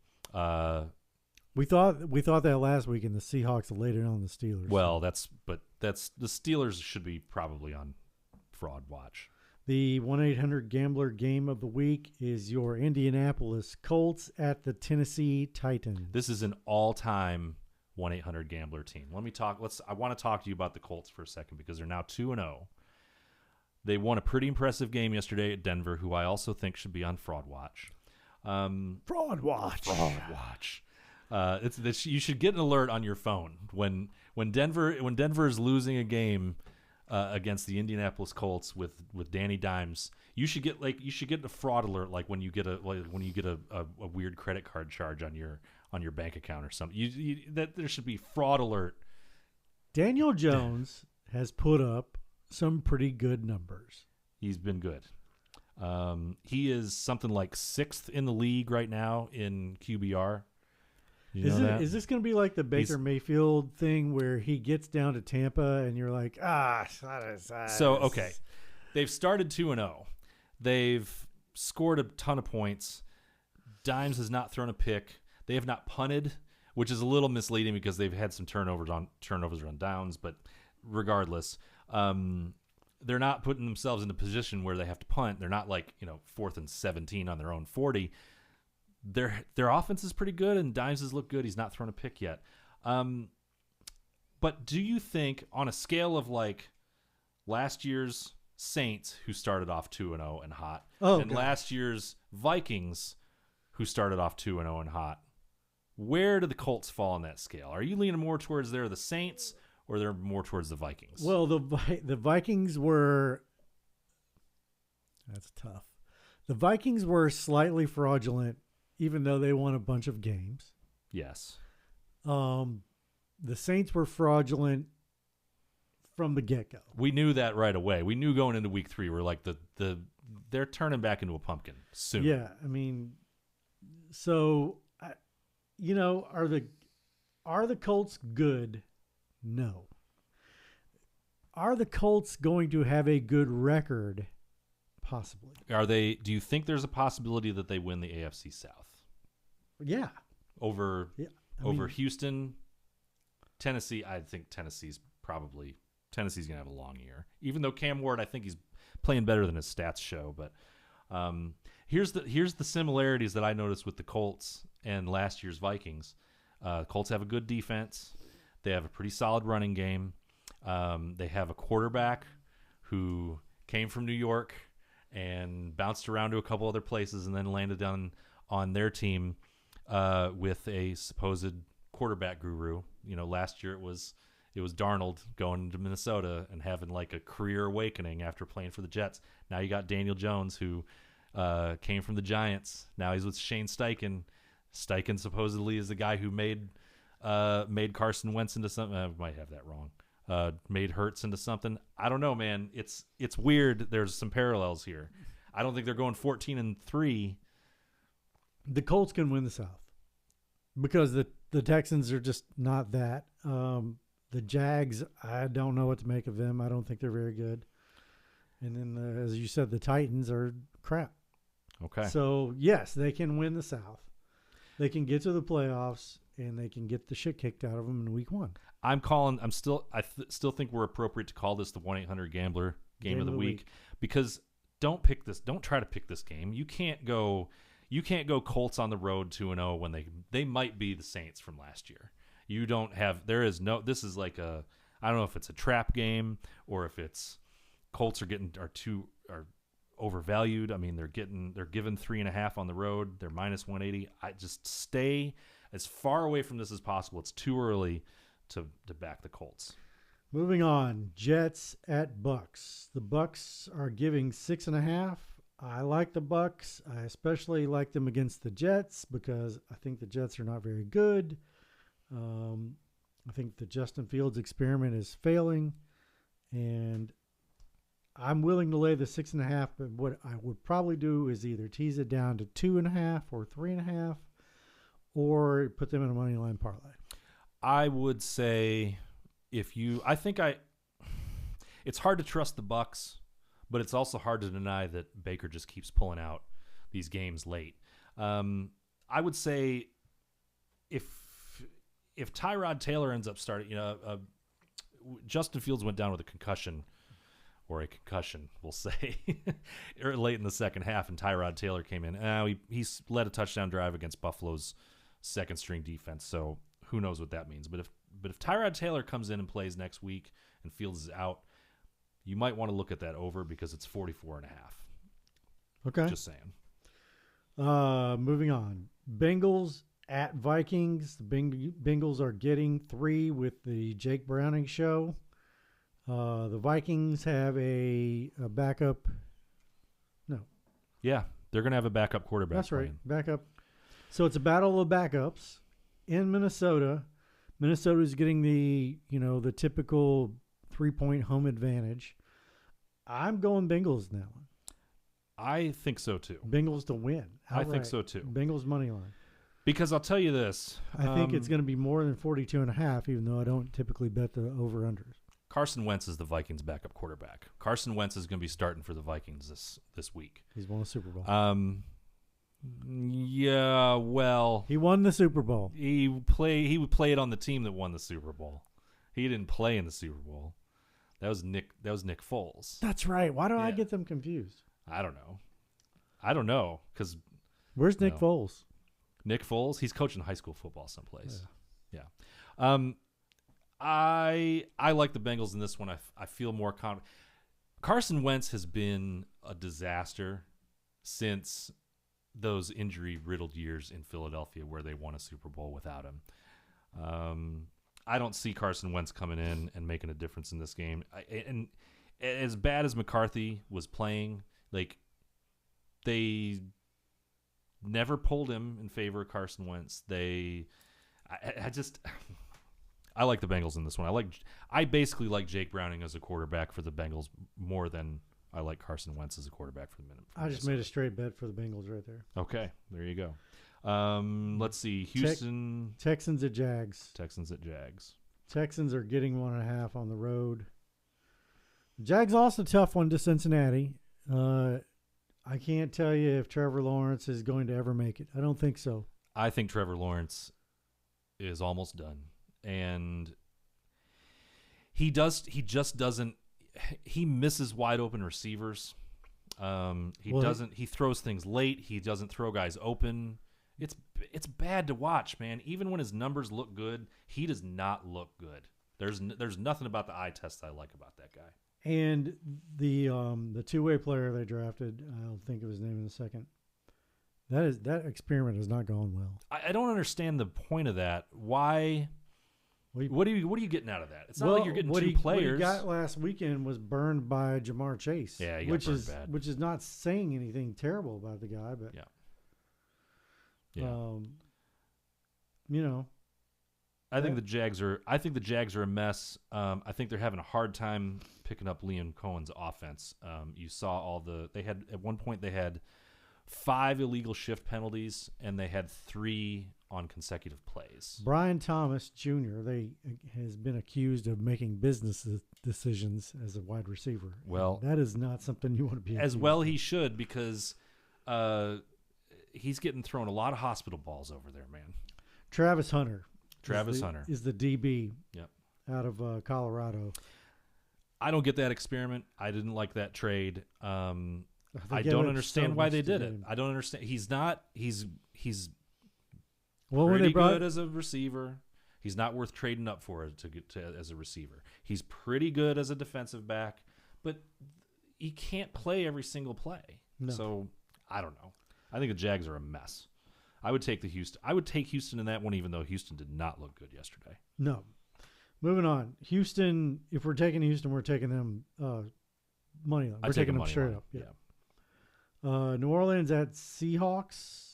We thought that last week, and the Seahawks laid it on the Steelers. Well, that's the Steelers should be probably on fraud watch. The 1-800-GAMBLER game of the week is your Indianapolis Colts at the Tennessee Titans. This is an all-time 1-800-GAMBLER team. I want to talk to you about the Colts for a second because they're now 2-0. They won a pretty impressive game yesterday at Denver, who I also think should be on fraud watch. Fraud watch. Fraud watch. You should get an alert on your phone when Denver is losing a game against the Indianapolis Colts with Danny Dimes. You should get a fraud alert when you get a weird credit card charge on your bank account or something. That there should be fraud alert. Daniel Jones has put up some pretty good numbers. He's been good. He is something like 6th in the league right now in QBR. Is this going to be like the Baker Mayfield thing where he gets down to Tampa and you're like, okay. They've started 2-0. They've scored a ton of points. Dimes has not thrown a pick. They have not punted, which is a little misleading because they've had some turnovers on downs, but regardless, they're not putting themselves in a position where they have to punt. They're not 4th and 17 on their own 40. Their offense is pretty good, and Dimes has looked good. He's not thrown a pick yet. But do you think, on a scale of last year's Saints, who started off 2-0 and hot, and last year's Vikings, who started off 2-0 and hot, where do the Colts fall on that scale? Are you leaning more towards they're the Saints, or they're more towards the Vikings? Well, the Vikings were – that's tough. The Vikings were slightly fraudulent, even though they won a bunch of games. Yes. The Saints were fraudulent from the get-go. We knew that right away. We knew going into week 3, we're they're turning back into a pumpkin soon. Yeah, I mean, so are the Colts good? No. Are the Colts going to have a good record? Possibly. Do you think there's a possibility that they win the AFC South? Yeah. Over Houston, Tennessee. I think Tennessee's going to have a long year. Even though Cam Ward, I think he's playing better than his stats show. But here's the similarities that I noticed with the Colts and last year's Vikings. Colts have a good defense. They have a pretty solid running game. They have a quarterback who came from New York and bounced around to a couple other places and then landed on their team with a supposed quarterback guru. Last year it was Darnold going to Minnesota and having a career awakening after playing for the Jets. Now you got Daniel Jones, who came from the Giants. Now he's with Shane Steichen. Steichen supposedly is the guy who made Carson Wentz into something. I might have that wrong. Made Hurts into something. I don't know, man. It's weird. There's some parallels here. I don't think they're going 14-3. The Colts can win the South because the Texans are just not that. The Jags, I don't know what to make of them. I don't think they're very good. And then, as you said, the Titans are crap. Okay. So, yes, they can win the South. They can get to the playoffs, and they can get the shit kicked out of them in week 1. I still think we're appropriate to call this the 1-800-GAMBLER game of the week because don't try to pick this game. You can't go Colts on the road 2-0 when they might be the Saints from last year. This is I don't know if it's a trap game or if it's Colts are overvalued. I mean, they're given 3.5 on the road. They're minus 180. I just stay as far away from this as possible. It's too early to back the Colts. Moving on, Jets at Bucks. The Bucks are giving 6.5. I like the Bucks. I especially like them against the Jets because I think the Jets are not very good. I think the Justin Fields experiment is failing, and I'm willing to lay the 6.5. But what I would probably do is either tease it down to 2.5 or 3.5, or put them in a money line parlay. I would say it's hard to trust the Bucks, but it's also hard to deny that Baker just keeps pulling out these games late. I would say if Tyrod Taylor ends up starting, Justin Fields went down with a concussion, we'll say, late in the second half, and Tyrod Taylor came in. He led a touchdown drive against Buffalo's second-string defense, so who knows what that means. But if Tyrod Taylor comes in and plays next week and Fields is out, you might want to look at that over because it's 44.5. Okay. Just saying. Moving on. Bengals at Vikings. The Bengals are getting 3 with the Jake Browning show. The Vikings have a backup. No. Yeah, they're going to have a backup quarterback. That's right. Playing. Backup. So it's a battle of backups in Minnesota. Minnesota is getting the typical 3-point home advantage. I'm going Bengals now. I think so too. Bengals to win. I think so too. Bengals money line. Because I'll tell you this. I think it's going to be more than 42.5, even though I don't typically bet the over-unders. Carson Wentz is the Vikings' backup quarterback. Carson Wentz is going to be starting for the Vikings this week. He's won a Super Bowl. Yeah, well, he won the Super Bowl. He would play it on the team that won the Super Bowl. He didn't play in the Super Bowl. That was Nick Foles. That's right. Why do I get them confused? I don't know because where's Nick Foles? Nick Foles, he's coaching high school football someplace. Yeah. I like the Bengals in this one. I feel more confident. Carson Wentz has been a disaster since those injury-riddled years in Philadelphia where they won a Super Bowl without him. I don't see Carson Wentz coming in and making a difference in this game. And as bad as McCarthy was playing, they never pulled him in favor of Carson Wentz. I like the Bengals in this one. I basically like Jake Browning as a quarterback for the Bengals more than I like Carson Wentz as a quarterback for the Minnesota. I just made a straight bet for the Bengals right there. Okay, there you go. Let's see. Houston. Texans at Jags. Texans at Jags. Texans are getting 1.5 on the road. Jags lost a tough one to Cincinnati. I can't tell you if Trevor Lawrence is going to ever make it. I don't think so. I think Trevor Lawrence is almost done. And he just doesn't. He misses wide open receivers. He throws things late. He doesn't throw guys open. It's bad to watch, man. Even when his numbers look good, he does not look good. There's nothing about the eye test I like about that guy. And the two-way player they drafted, I'll think of his name in a second. That experiment has not gone well. I don't understand the point of that. Why? What are you getting out of that? It's not like you're getting two players. What he got last weekend was burned by Jamar Chase. Yeah, he got burned bad. Which is not saying anything terrible about the guy, but I think the Jags are a mess. I think they're having a hard time picking up Liam Cohen's offense. You saw at one point they had 5 illegal shift penalties and they had 3 on consecutive plays. Brian Thomas Jr. has been accused of making business decisions as a wide receiver. Well, that is not something you want to be as well. He should, because he's getting thrown a lot of hospital balls over there, man. Travis Hunter is the DB. Yep. Out of Colorado. I don't get that experiment. I didn't like that trade. I don't understand why they did it. I don't understand. He's pretty good as a receiver. He's not worth trading up for to get as a receiver. He's pretty good as a defensive back, but he can't play every single play. No. So I don't know. I think the Jags are a mess. I would take Houston in that one, even though Houston did not look good yesterday. No. Moving on. Houston, if we're taking Houston, we're taking them money line. We're taking them straight up. Yeah. New Orleans at Seahawks.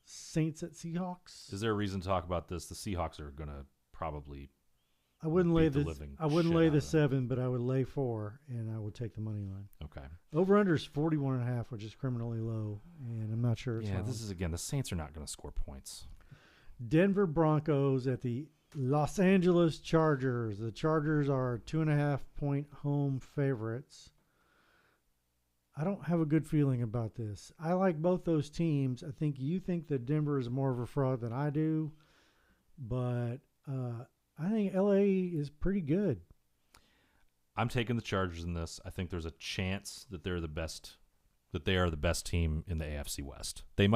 Saints at Seahawks. Is there a reason to talk about this? The Seahawks are going to probably I wouldn't lay the 7, 7, but I would lay 4, and I would take the money line. Okay. Over-under is 41.5, which is criminally low, and I'm not sure it's wrong. This is, again, the Saints are not going to score points. Denver Broncos at the Los Angeles Chargers. The Chargers are 2.5-point home favorites. I don't have a good feeling about this. I like both those teams. I think you think that Denver is more of a fraud than I do, but I think LA is pretty good. I'm taking the Chargers in this. I think there's a chance that they are the best team in the AFC West. They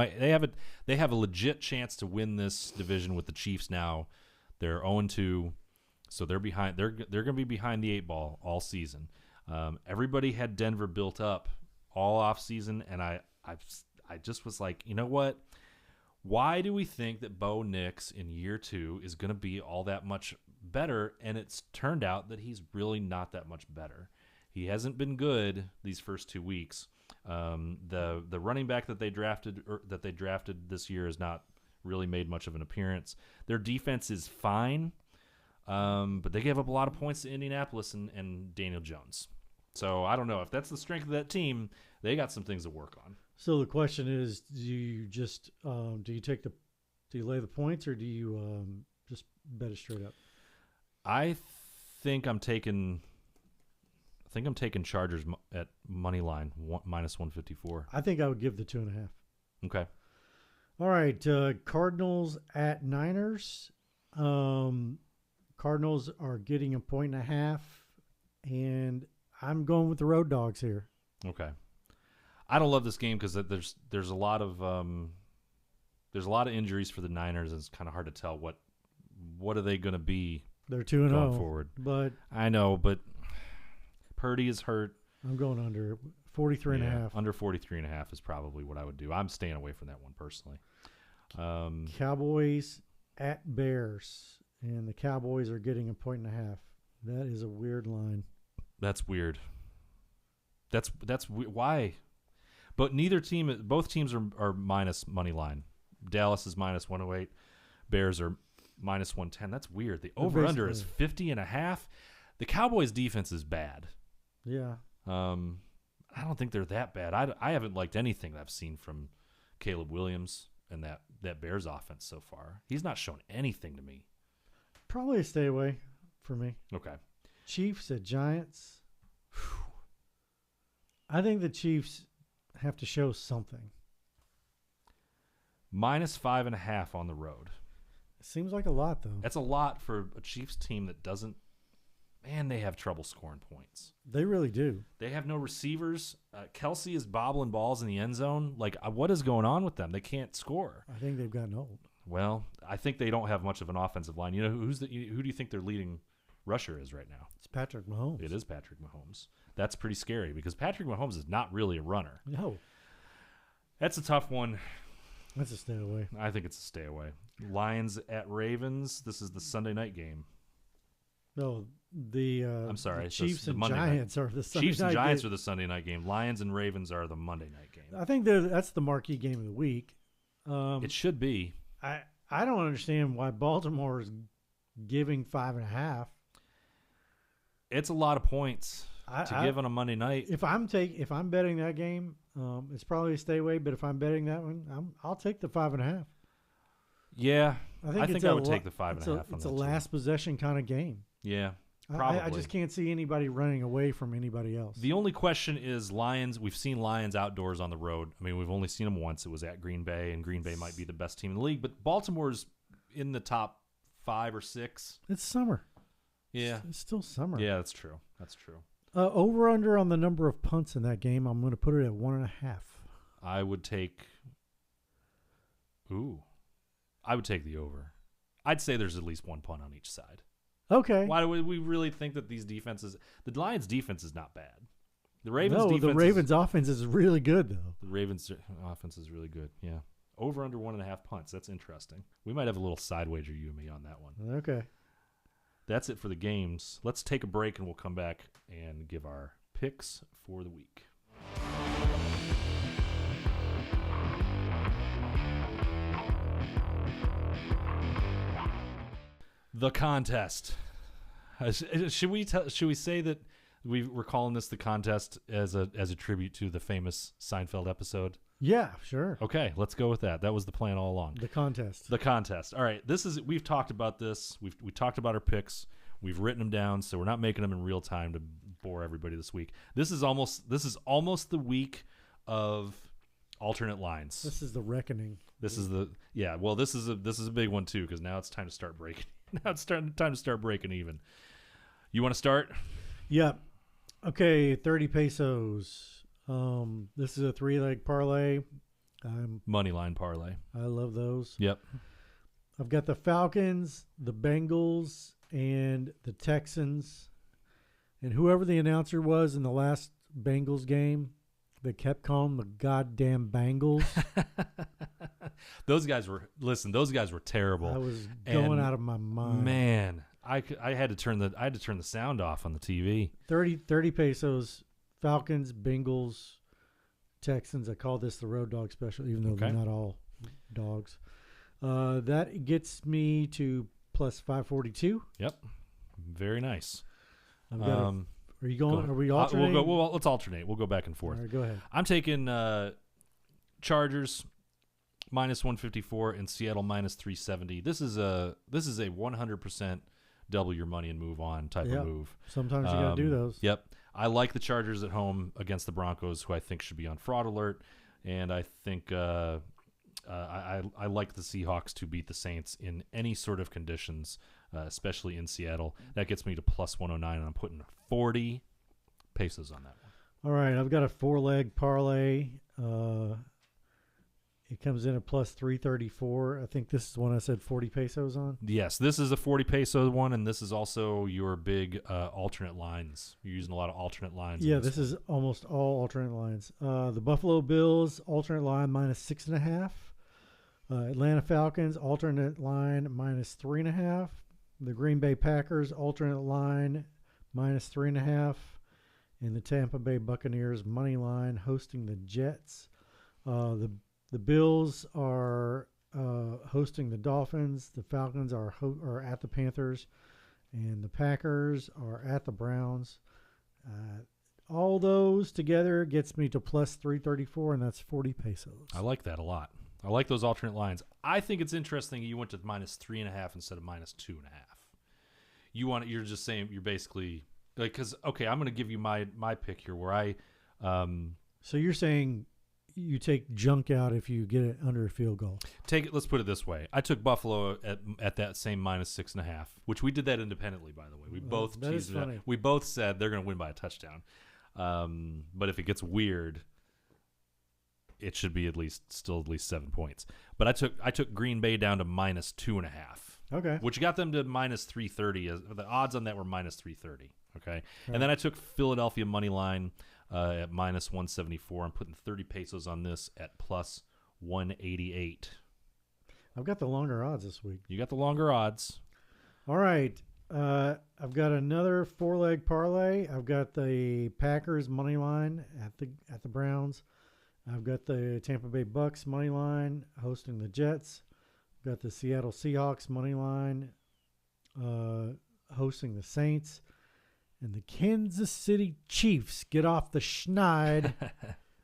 have a legit chance to win this division with the Chiefs now. They're 0-2, so they're behind. They're going to be behind the 8 ball all season. Everybody had Denver built up all off season, and I just was like, you know what? Why do we think that Bo Nix in year 2 is going to be all that much better? And it's turned out that he's really not that much better. He hasn't been good these first 2 weeks. The running back that they drafted this year has not really made much of an appearance. Their defense is fine, but they gave up a lot of points to Indianapolis and Daniel Jones. So I don't know if that's the strength of that team. They got some things to work on. So the question is, do you just do you lay the points, or do you just bet it straight up? I think I'm taking Chargers at money line minus 154. I think I would give the 2.5. Okay. All right, Cardinals at Niners. Cardinals are getting 1.5, and I'm going with the road dogs here. Okay. I don't love this game because there's a lot of injuries for the Niners, and it's kind of hard to tell what are they going to be. They're 2-0 going forward. But I know, but Purdy is hurt. I'm going under 43.5. Under 43.5 is probably what I would do. I'm staying away from that one personally. Cowboys at Bears, and the Cowboys are getting 1.5. That is a weird line. That's weird. That's why. But both teams are minus money line. Dallas is minus 108. Bears are minus 110. That's weird. The over-under is 50.5. The Cowboys' defense is bad. Yeah. I don't think they're that bad. I haven't liked anything that I've seen from Caleb Williams and that Bears offense so far. He's not shown anything to me. Probably a stay away for me. Okay. Chiefs at Giants. I think the Chiefs have to show something. Minus 5.5 on the road. It seems like a lot, though. That's a lot for a Chiefs team that doesn't. Man, they have trouble scoring points. They really do. They have no receivers. Kelsey is bobbling balls in the end zone. Like, what is going on with them? They can't score. I think they've gotten old. Well, I think they don't have much of an offensive line. You know, who do you think their leading rusher is right now? It's Patrick Mahomes. It is Patrick Mahomes. That's pretty scary because Patrick Mahomes is not really a runner. No. That's a tough one. That's a stay away. I think it's a stay away. Lions at Ravens. This is the Sunday night game. No, I'm sorry. The Chiefs and Monday Giants night. are the Sunday night Chiefs and Giants game. are the Sunday night game. Lions and Ravens are the Monday night game. I think that's the marquee game of the week. It should be. I don't understand why Baltimore is giving 5.5. It's a lot of points to give on a Monday night. If I'm betting that game, it's probably a stay away. But if I'm betting that one, I'll take the 5.5. Yeah, I think I would take the 5.5. It's a last possession kind of game. Yeah, probably. I just can't see anybody running away from anybody else. The only question is Lions. We've seen Lions outdoors on the road. I mean, we've only seen them once. It was at Green Bay, and Green Bay might be the best team in the league. But Baltimore's in the top 5 or 6. It's summer. Yeah, it's still summer. Yeah, that's true. That's true. Over under on the number of punts in that game. I'm going to put it at 1.5. I would take the over. I'd say there's at least one punt on each side. Okay. Why do we really think that these defenses? The Lions' defense is not bad. The Ravens No, defense the Ravens offense is really good though. The Ravens offense is really good. Yeah. Over under 1.5 punts. That's interesting. We might have a little side wager, you and me, on that one. Okay. That's it for the games. Let's take a break and we'll come back and give our picks for the week. The contest. Should we say that we're calling this the contest as a tribute to the famous Seinfeld episode? Yeah, sure. Okay, let's go with that. That was the plan all along. The contest. The contest. All right, we've talked about this. We talked about our picks. We've written them down, so we're not making them in real time to bore everybody this week. This is almost the week of alternate lines. This is the reckoning. This is a big one too, because now it's time to start breaking. Now it's time to start breaking even. You want to start? Yeah. Okay, 30 pesos. This is a 3-leg parlay. Money line parlay. I love those. Yep. I've got the Falcons, the Bengals, and the Texans. And whoever the announcer was in the last Bengals game that kept calling the goddamn Bengals. Those guys were terrible. I was going out of my mind. Man, I had to turn the sound off on the TV. 30 pesos. Falcons, Bengals, Texans. I call this the road dog special, even though they're not all dogs. That gets me to plus 542. Yep. Very nice. I've got are you going? Are we alternating? Let's alternate. We'll go back and forth. All right, go ahead. I'm taking Chargers minus 154 and Seattle minus 370. This is a 100% double your money and move on type of move. Sometimes you got to do those. Yep. I like the Chargers at home against the Broncos, who I think should be on fraud alert, and I think I like the Seahawks to beat the Saints in any sort of conditions, especially in Seattle. That gets me to plus 109, and I'm putting 40 pesos on that one. All right, I've got a 4-leg parlay. It comes in at plus 334. I think this is the one I said 40 pesos on. Yes, this is a 40 peso one, and this is also your big alternate lines. You're using a lot of alternate lines. Yeah, this is almost all alternate lines. The Buffalo Bills, alternate line minus 6.5. Atlanta Falcons, alternate line minus 3.5. The Green Bay Packers, alternate line minus 3.5. And the Tampa Bay Buccaneers, money line, hosting the Jets. The Bills are hosting the Dolphins. The Falcons are at the Panthers, and the Packers are at the Browns. All those together gets me to plus 334, and that's 40 pesos. I like that a lot. I like those alternate lines. I think it's interesting you went to minus 3.5 instead of minus 2.5. You're just saying you're basically because I'm going to give you my pick here where I. So you're saying you take junk out if you get it under a field goal. Let's put it this way. I took Buffalo at that same minus 6.5, which we did that independently, by the way. We both teased it out. We both said they're going to win by a touchdown. But if it gets weird, it should be at least 7 points. But I took Green Bay down to minus 2.5. Okay. Which got them to minus 330. The odds on that were minus 330. Okay. And then I took Philadelphia money line at minus 174. I'm putting 30 pesos on this at plus 188. I've got the longer odds this week. You got the longer odds. All right. I've got another 4-leg parlay. I've got the Packers money line at the Browns. I've got the Tampa Bay Bucks money line hosting the Jets. I've got the Seattle Seahawks money line hosting the Saints. And the Kansas City Chiefs get off the schneid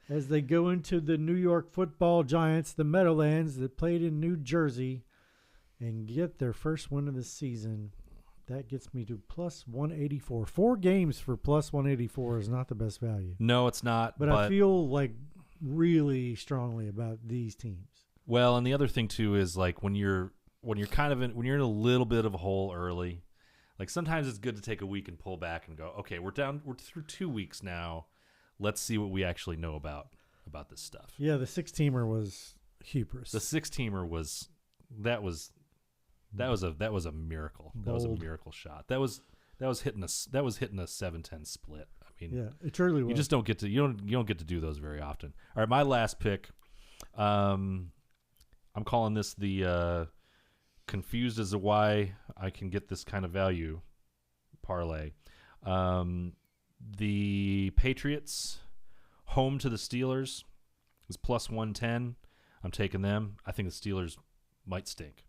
as they go into the New York Football Giants, the Meadowlands that played in New Jersey, and get their first win of the season. That gets me to plus 184. 4 games for plus 184 is not the best value. No, it's not. But I feel like really strongly about these teams. Well, and the other thing too is like when you're in a little bit of a hole early. Like sometimes it's good to take a week and pull back and go, okay, we're through 2 weeks now. Let's see what we actually know about this stuff. Yeah, the 6-teamer was hubris. The 6-teamer was a miracle. Bold. That was a miracle shot. That was hitting a 7-10 split. I mean, Yeah, it truly was. you just don't get to you don't get to do those very often. All right, my last pick. I'm calling this the confused as to why I can get this kind of value parlay. The Patriots home to the Steelers is plus 110. I'm taking them. I think the Steelers might stink.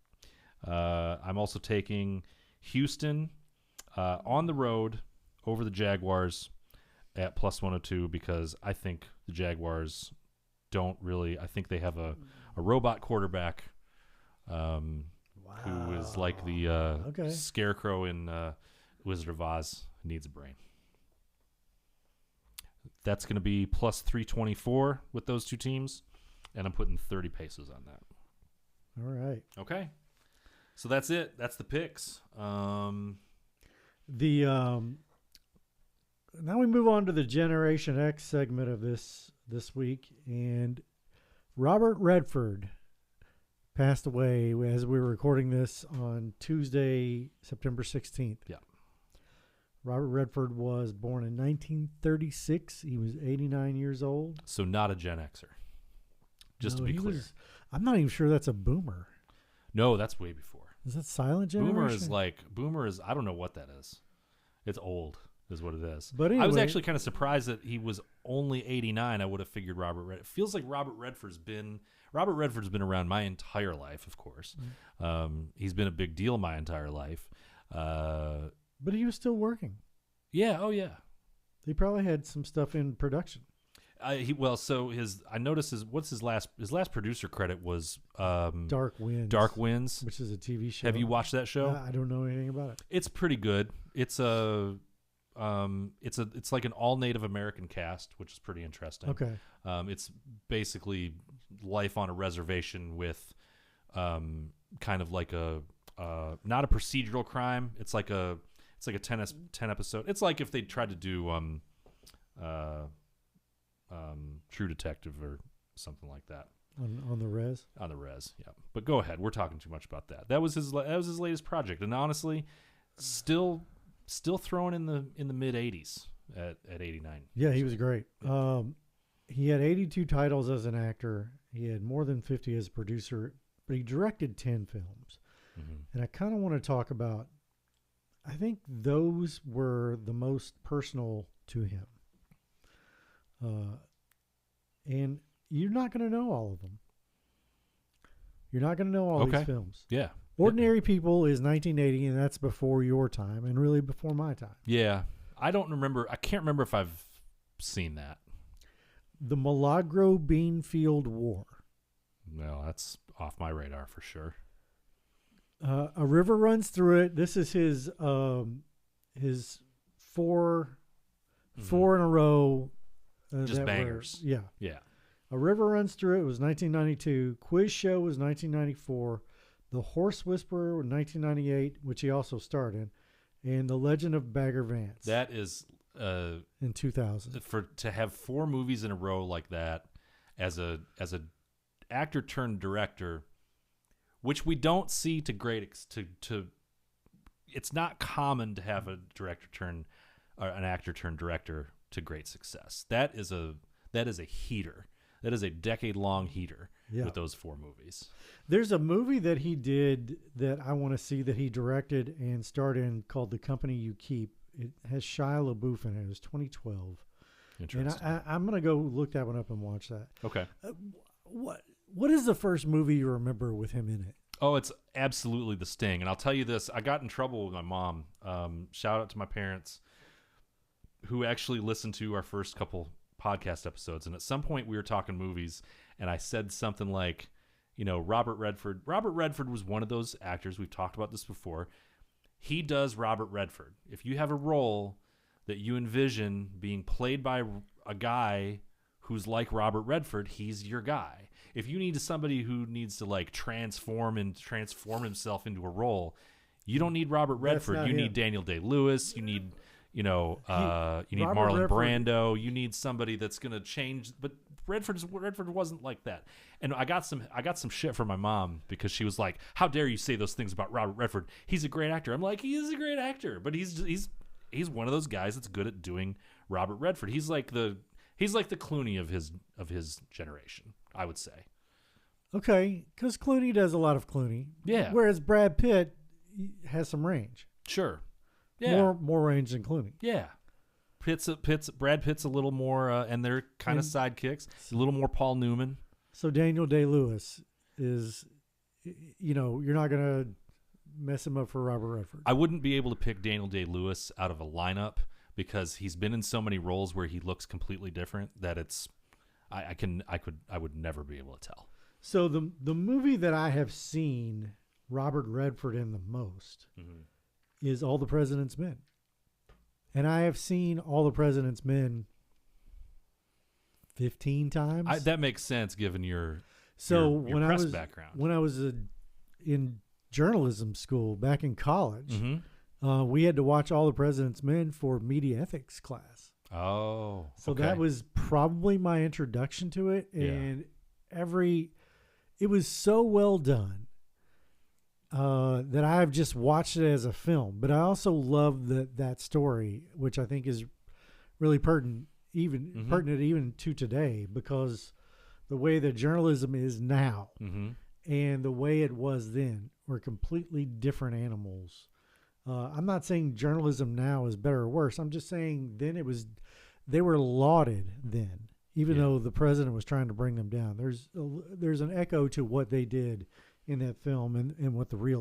I'm also taking Houston on the road over the Jaguars at plus 102 because I think the Jaguars don't really. I think they have a robot quarterback who is like the scarecrow in Wizard of Oz, needs a brain. That's going to be plus 324 with those two teams, and I'm putting 30 pesos on that. All right. Okay. So that's it. That's the picks. Now we move on to the Generation X segment of this week, and Robert Redford passed away as we were recording this on Tuesday, September 16th. Yeah. Robert Redford was born in 1936. He was 89 years old. So not a Gen Xer. Just to be clear. I'm not even sure that's a boomer. No, that's way before. Is that silent generation? Boomer is I don't know what that is. It's old is what it is. But anyway, I was actually kind of surprised that he was only 89. I would have figured Robert Redford. It feels like Robert Redford's been around my entire life, of course. Mm-hmm. He's been a big deal my entire life. But he was still working. Yeah. Oh, yeah. He probably had some stuff in production. I noticed his last producer credit was Dark Winds. Dark Winds, which is a TV show. Have you watched that show? I don't know anything about it. It's pretty good. It's like an all Native American cast, which is pretty interesting. Okay. It's basically life on a reservation with kind of like a not a procedural crime. It's like a 10 episode. It's like if they tried to do True Detective or something like that. On the res? On the res, yeah. But go ahead. We're talking too much about that. That was his latest project, and honestly, still throwing in the mid 80s at 89. Yeah, he was great. He had 82 titles as an actor. He had more than 50 as a producer, but he directed 10 films. Mm-hmm. And I kind of want to talk about. I think those were the most personal to him. And you're not going to know all of them. You're not going to know all these films. Yeah. Ordinary People is 1980, and that's before your time and really before my time. Yeah. I can't remember if I've seen that. The Milagro Beanfield War. No, that's off my radar for sure. A River Runs Through It. This is his four in a row. Just bangers. Yeah. A River Runs Through It was 1992. Quiz Show was 1994. The Horse Whisperer was 1998, which he also starred in, and The Legend of Bagger Vance. That is in 2000. To have 4 movies in a row like that as a actor turned director, which we don't see to great to it's not common to have a director turn or an actor turned director to great success. That is a heater. That is a decade-long heater with those 4 movies. There's a movie that he did that I want to see that he directed and starred in called The Company You Keep. It has Shia LaBeouf in it. It was 2012. Interesting. And I'm going to go look that one up and watch that. Okay. What is the first movie you remember with him in it? Oh, it's absolutely The Sting. And I'll tell you this. I got in trouble with my mom. Shout out to my parents who actually listened to our first couple podcast episodes. And at some point we were talking movies and I said something like, Robert Redford. Robert Redford was one of those actors. We've talked about this before. He does Robert Redford. If you have a role that you envision being played by a guy who's like Robert Redford, he's your guy. If you need somebody who needs to transform himself into a role, you don't need Robert Redford. You need Daniel Day-Lewis. You need you need Marlon Brando. You need somebody that's going to change. But Redford wasn't like that. And I got some shit from my mom because she was like, "How dare you say those things about Robert Redford? He's a great actor." I'm like, "He is a great actor, but he's one of those guys that's good at doing Robert Redford. He's like the Clooney of his generation, I would say. Okay, because Clooney does a lot of Clooney. Yeah. Whereas Brad Pitt has some range. Sure. Yeah. More range than Clooney. Yeah. Brad Pitt's a little more, and they're kind of sidekicks. A little more Paul Newman. So Daniel Day-Lewis is, you're not going to mess him up for Robert Redford. I wouldn't be able to pick Daniel Day-Lewis out of a lineup because he's been in so many roles where he looks completely different that I would never be able to tell. So the movie that I have seen Robert Redford in the most is All the President's Men. And I have seen All the President's Men 15 times. That makes sense given your press background. When I was in journalism school back in college, we had to watch All the President's Men for media ethics class. Oh, so that was probably my introduction to it, and it was so well done that I've just watched it as a film. But I also love that story, which I think is really pertinent even to today, because the way that journalism is now and the way it was then were completely different animals. I'm not saying journalism now is better or worse. I'm just saying then they were lauded then, even though the president was trying to bring them down. There's an echo to what they did in that film and what the real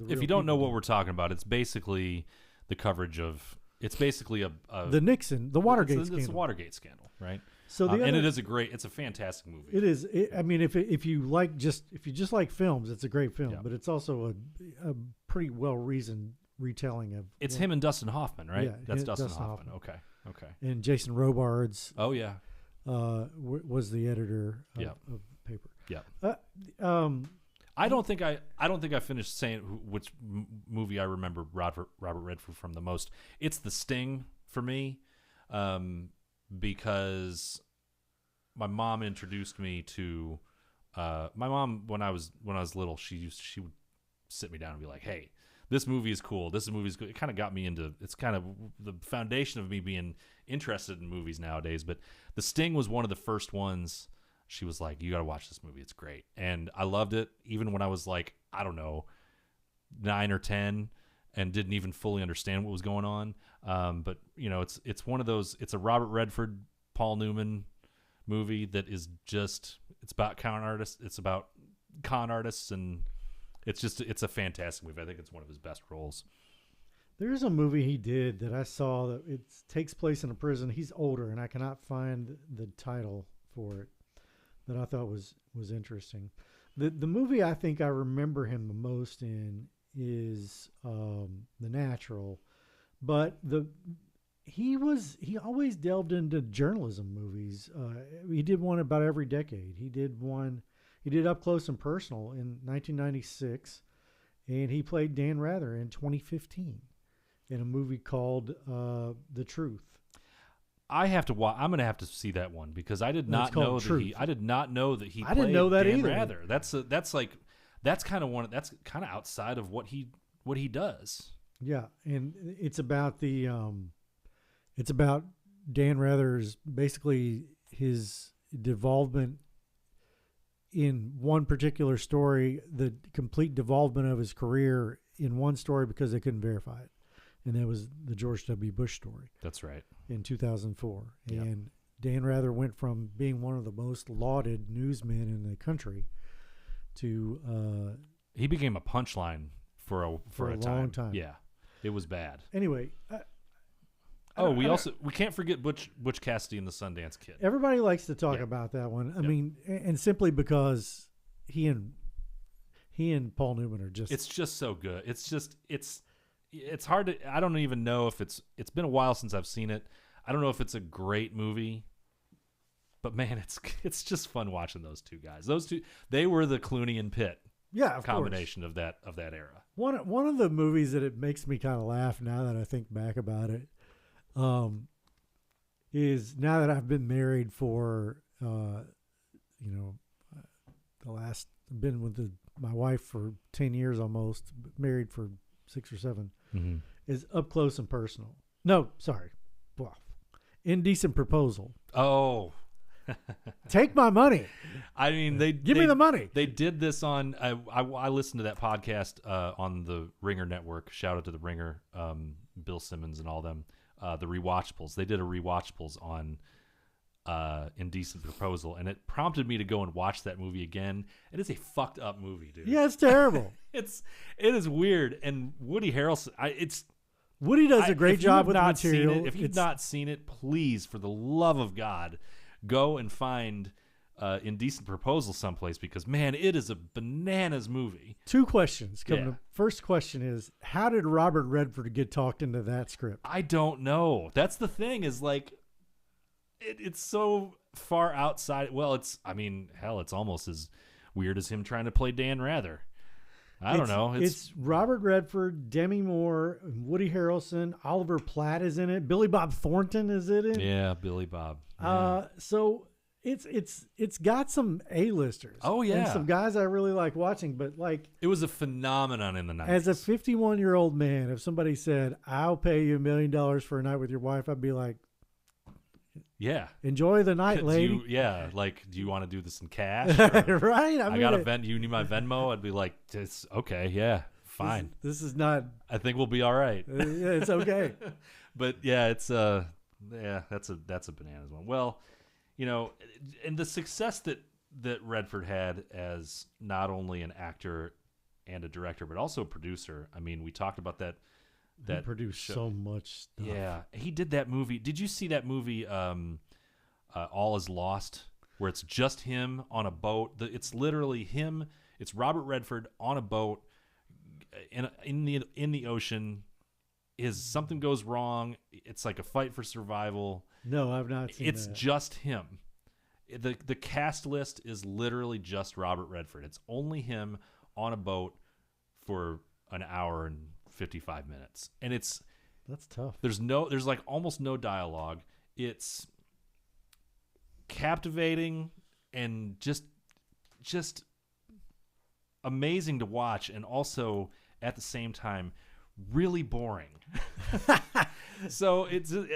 if you don't know what we're talking about, it's basically the coverage of the Nixon, the Watergate scandal. It's the Watergate scandal, right? So and it's a fantastic movie. It is. I mean, if you just like films, it's a great film. Yeah. But it's also a pretty well reasoned retelling of. It's him and Dustin Hoffman, right? Yeah, that's Dustin Hoffman. Okay. And Jason Robards. Oh yeah. Was the editor of the paper. Yeah. I don't think I finished saying which movie I remember Robert Redford from the most. It's The Sting for me, because my mom introduced me to my mom when I was little. She would sit me down and be like, "Hey, this movie is cool. This movie is good." It kind of got me into. It's kind of the foundation of me being interested in movies nowadays. But The Sting was one of the first ones. She was like, "You got to watch this movie. It's great." And I loved it even when I was like, I don't know, 9 or 10 and didn't even fully understand what was going on. But it's one of those, it's a Robert Redford, Paul Newman movie that is just, it's about con artists, and it's a fantastic movie. I think it's one of his best roles. There's a movie he did that I saw that it takes place in a prison. He's older and I cannot find the title for it, that I thought was interesting. The movie I think I remember him the most in is The Natural, but he always delved into journalism movies. He did one about every decade. He did Up Close and Personal in 1996, and he played Dan Rather in 2015 in a movie called The Truth. I'm going to have to see that one because I did not know that he. I did not know that he. I didn't know that Dan either. Rather. That's kind of outside of what he does. Yeah, and it's about Dan Rather's basically his devolvement in one particular story, the complete devolvement of his career in one story because they couldn't verify it. And that was the George W. Bush story. That's right. In 2004. Yep. And Dan Rather went from being one of the most lauded newsmen in the country to... he became a punchline for a long time. Yeah. It was bad. Anyway... we can't forget Butch Cassidy and the Sundance Kid. Everybody likes to talk about that one. I mean, and simply because he and Paul Newman are just... It's just so good. It's hard to. I don't even know if it's been a while since I've seen it. I don't know if it's a great movie, but man, it's just fun watching those two guys. Those two, they were the Clooney and Pitt combination of that era. One of the movies that it makes me kind of laugh now that I think back about it, is now that I've been married for been with my wife for 10 years almost, married for 6 or 7. Mm-hmm. Is Up Close and Personal. No, sorry. Well, Indecent Proposal. Oh, Take my money. I mean, Give me the money. They did this on. I listened to that podcast on the Ringer Network. Shout out to the Ringer, Bill Simmons and all them. The Rewatchables. They did a Rewatchables on Indecent Proposal, and it prompted me to go and watch that movie again. It is a fucked up movie, dude. Yeah, it's terrible. It is weird, and Woody Harrelson. Woody does a great job with the material. If you've not seen it, please, for the love of God, go and find Indecent Proposal someplace, because, man, it is a bananas movie. 2 questions coming Yeah. up. First question is, how did Robert Redford get talked into that script? I don't know. That's the thing, is like, it's so far outside. Well, it's almost as weird as him trying to play Dan Rather. I don't know. It's Robert Redford, Demi Moore, Woody Harrelson, Oliver Platt is in it. Billy Bob Thornton is in it. Yeah, Billy Bob. Yeah. So it's got some A-listers. Oh, yeah. And some guys I really like watching, but like, It was a phenomenon in the 90s. as a 51-year-old man, if somebody said, "I'll pay you $1 million for a night with your wife," I'd be like, yeah. "Enjoy the night, lady." Do you want to do this in cash? Or, Right? I got a you need my Venmo? I'd be like, it's okay, yeah, fine. This is not. I think we'll be all right. Yeah, it's okay. But yeah, that's a bananas one. Well, and the success that Redford had as not only an actor and a director, but also a producer. I mean, we talked about that. He produced so much stuff. Yeah, he did that movie. Did you see that movie, All Is Lost, where it's just him on a boat? It's literally him. It's Robert Redford on a boat in the ocean. Something goes wrong. It's like a fight for survival. No, I've not seen It's that. just him. The cast list is literally just Robert Redford. It's only him on a boat for an hour and 55 minutes, and That's tough. there's like almost no dialogue. It's captivating and just amazing to watch, and also at the same time really boring. So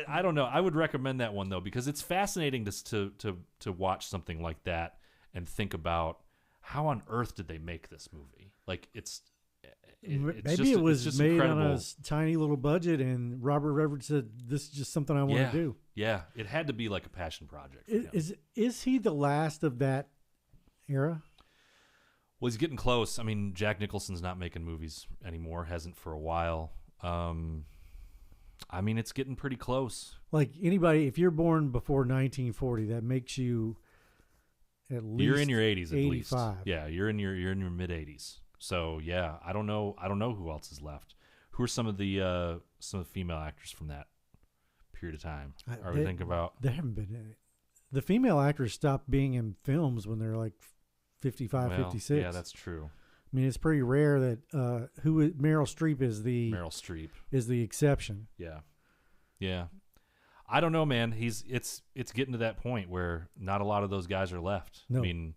I don't know. I would recommend that one though, because it's fascinating to watch something like that and think about how on earth did they make this movie. Like Maybe it was made incredible. on a tiny little budget, and Robert Redford said, "This is just something I want to do." Yeah, it had to be like a passion project for him. Is he the last of that era? Well, he's getting close. I mean, Jack Nicholson's not making movies anymore. Hasn't for a while. I mean, it's getting pretty close. Like anybody, if you're born before 1940, that makes you at least You're in your 80s at 85. least. Yeah, you're in your mid 80s. So yeah, I don't know who else is left. Who are some of the female actors from that period of time? Are we thinking about? There haven't been any. The female actors stopped being in films when they're like 55, 56. Yeah, that's true. I mean, it's pretty rare that Meryl Streep is the exception. Yeah, yeah. I don't know, man. It's getting to that point where not a lot of those guys are left. No. I mean,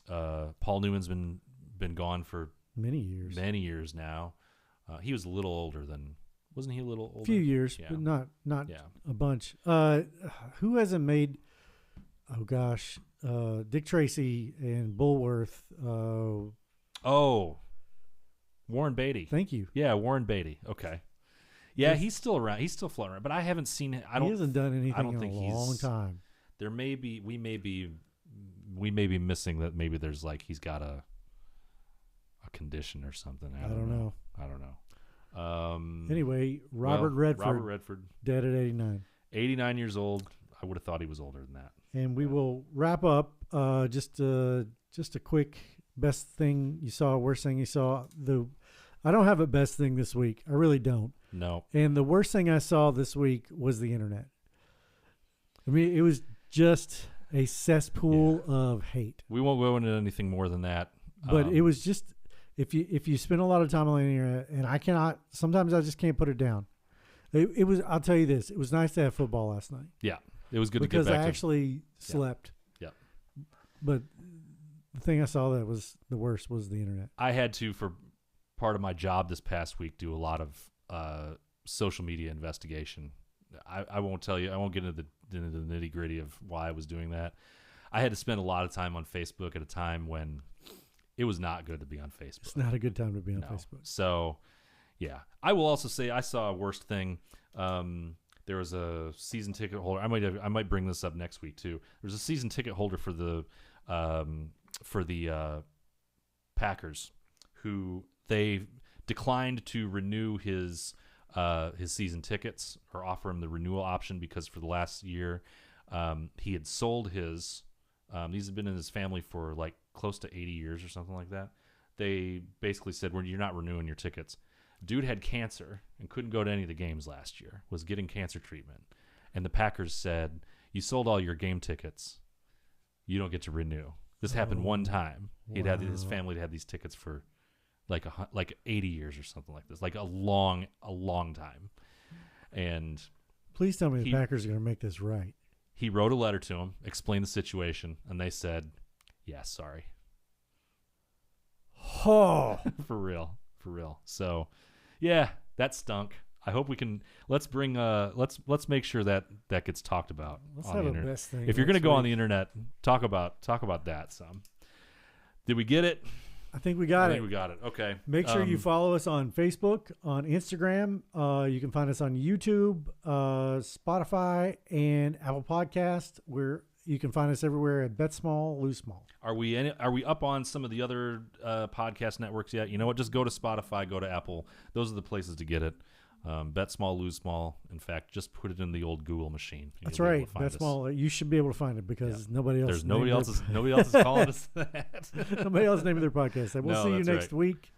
Paul Newman's been gone for Many years now. He was a little older than, wasn't he? A little older. A few years, Yeah. but not Yeah. a bunch. Who hasn't made? Oh gosh, Dick Tracy and Bulworth. Warren Beatty. Thank you. Yeah, Warren Beatty. Okay. Yeah, he's still around. He's still floating around, but I haven't seen him. He hasn't done anything I don't in think a long he's- time. There may be. We may be missing that. Maybe there's like he's got a condition or something. I don't know. I don't know. Anyway, Robert Redford, Redford, dead at 89. 89 years old. I would have thought he was older than that. And we will wrap up. Just a quick best thing you saw, worst thing you saw. I don't have a best thing this week. I really don't. No. And the worst thing I saw this week was the internet. I mean, it was just a cesspool of hate. We won't go into anything more than that. But it was just, if you spend a lot of time on the internet, and sometimes I just can't put it down. It was, I'll tell you this, it was nice to have football last night. Yeah. It was good because to get back I actually slept. Yeah. But the thing I saw that was the worst was the internet. I had to, for part of my job this past week, do a lot of social media investigation. I won't tell you. I won't get into the nitty gritty of why I was doing that. I had to spend a lot of time on Facebook at a time when it was not good to be on Facebook. It's not a good time to be on Facebook. So, yeah. I will also say I saw a worst thing. There was a season ticket holder. I might bring this up next week too. There's a season ticket holder for the Packers who they declined to renew his season tickets or offer him the renewal option because for the last year he had sold his. These have been in his family for like close to 80 years or something like that. They basically said, well, you're not renewing your tickets. Dude had cancer and couldn't go to any of the games last year, was getting cancer treatment. And the Packers said, you sold all your game tickets. You don't get to renew. This happened one time. He'd had his family had these tickets for like 80 years or something like this, like a long time. And please tell me the Packers are going to make this right. He wrote a letter to him, explained the situation, and they said, yeah, sorry. Oh, for real. So, yeah, that stunk. I hope we can. Let's bring. Let's make sure that gets talked about. Let's on have the a internet. best thing. If you're going to go on the internet, talk about that some. Did we get it? I think we got it. I think we got it. Okay. Make sure you follow us on Facebook, on Instagram. You can find us on YouTube, Spotify, and Apple Podcast. You can find us everywhere at Bet Small, Lose Small. Are we up on some of the other podcast networks yet? You know what? Just go to Spotify, go to Apple. Those are the places to get it. Bet Small, Lose Small. In fact, just put it in the old Google machine. That's right. Bet Small. You should be able to find it because nobody else. Nobody else is calling us that. Nobody else naming their podcast. We'll see you next week.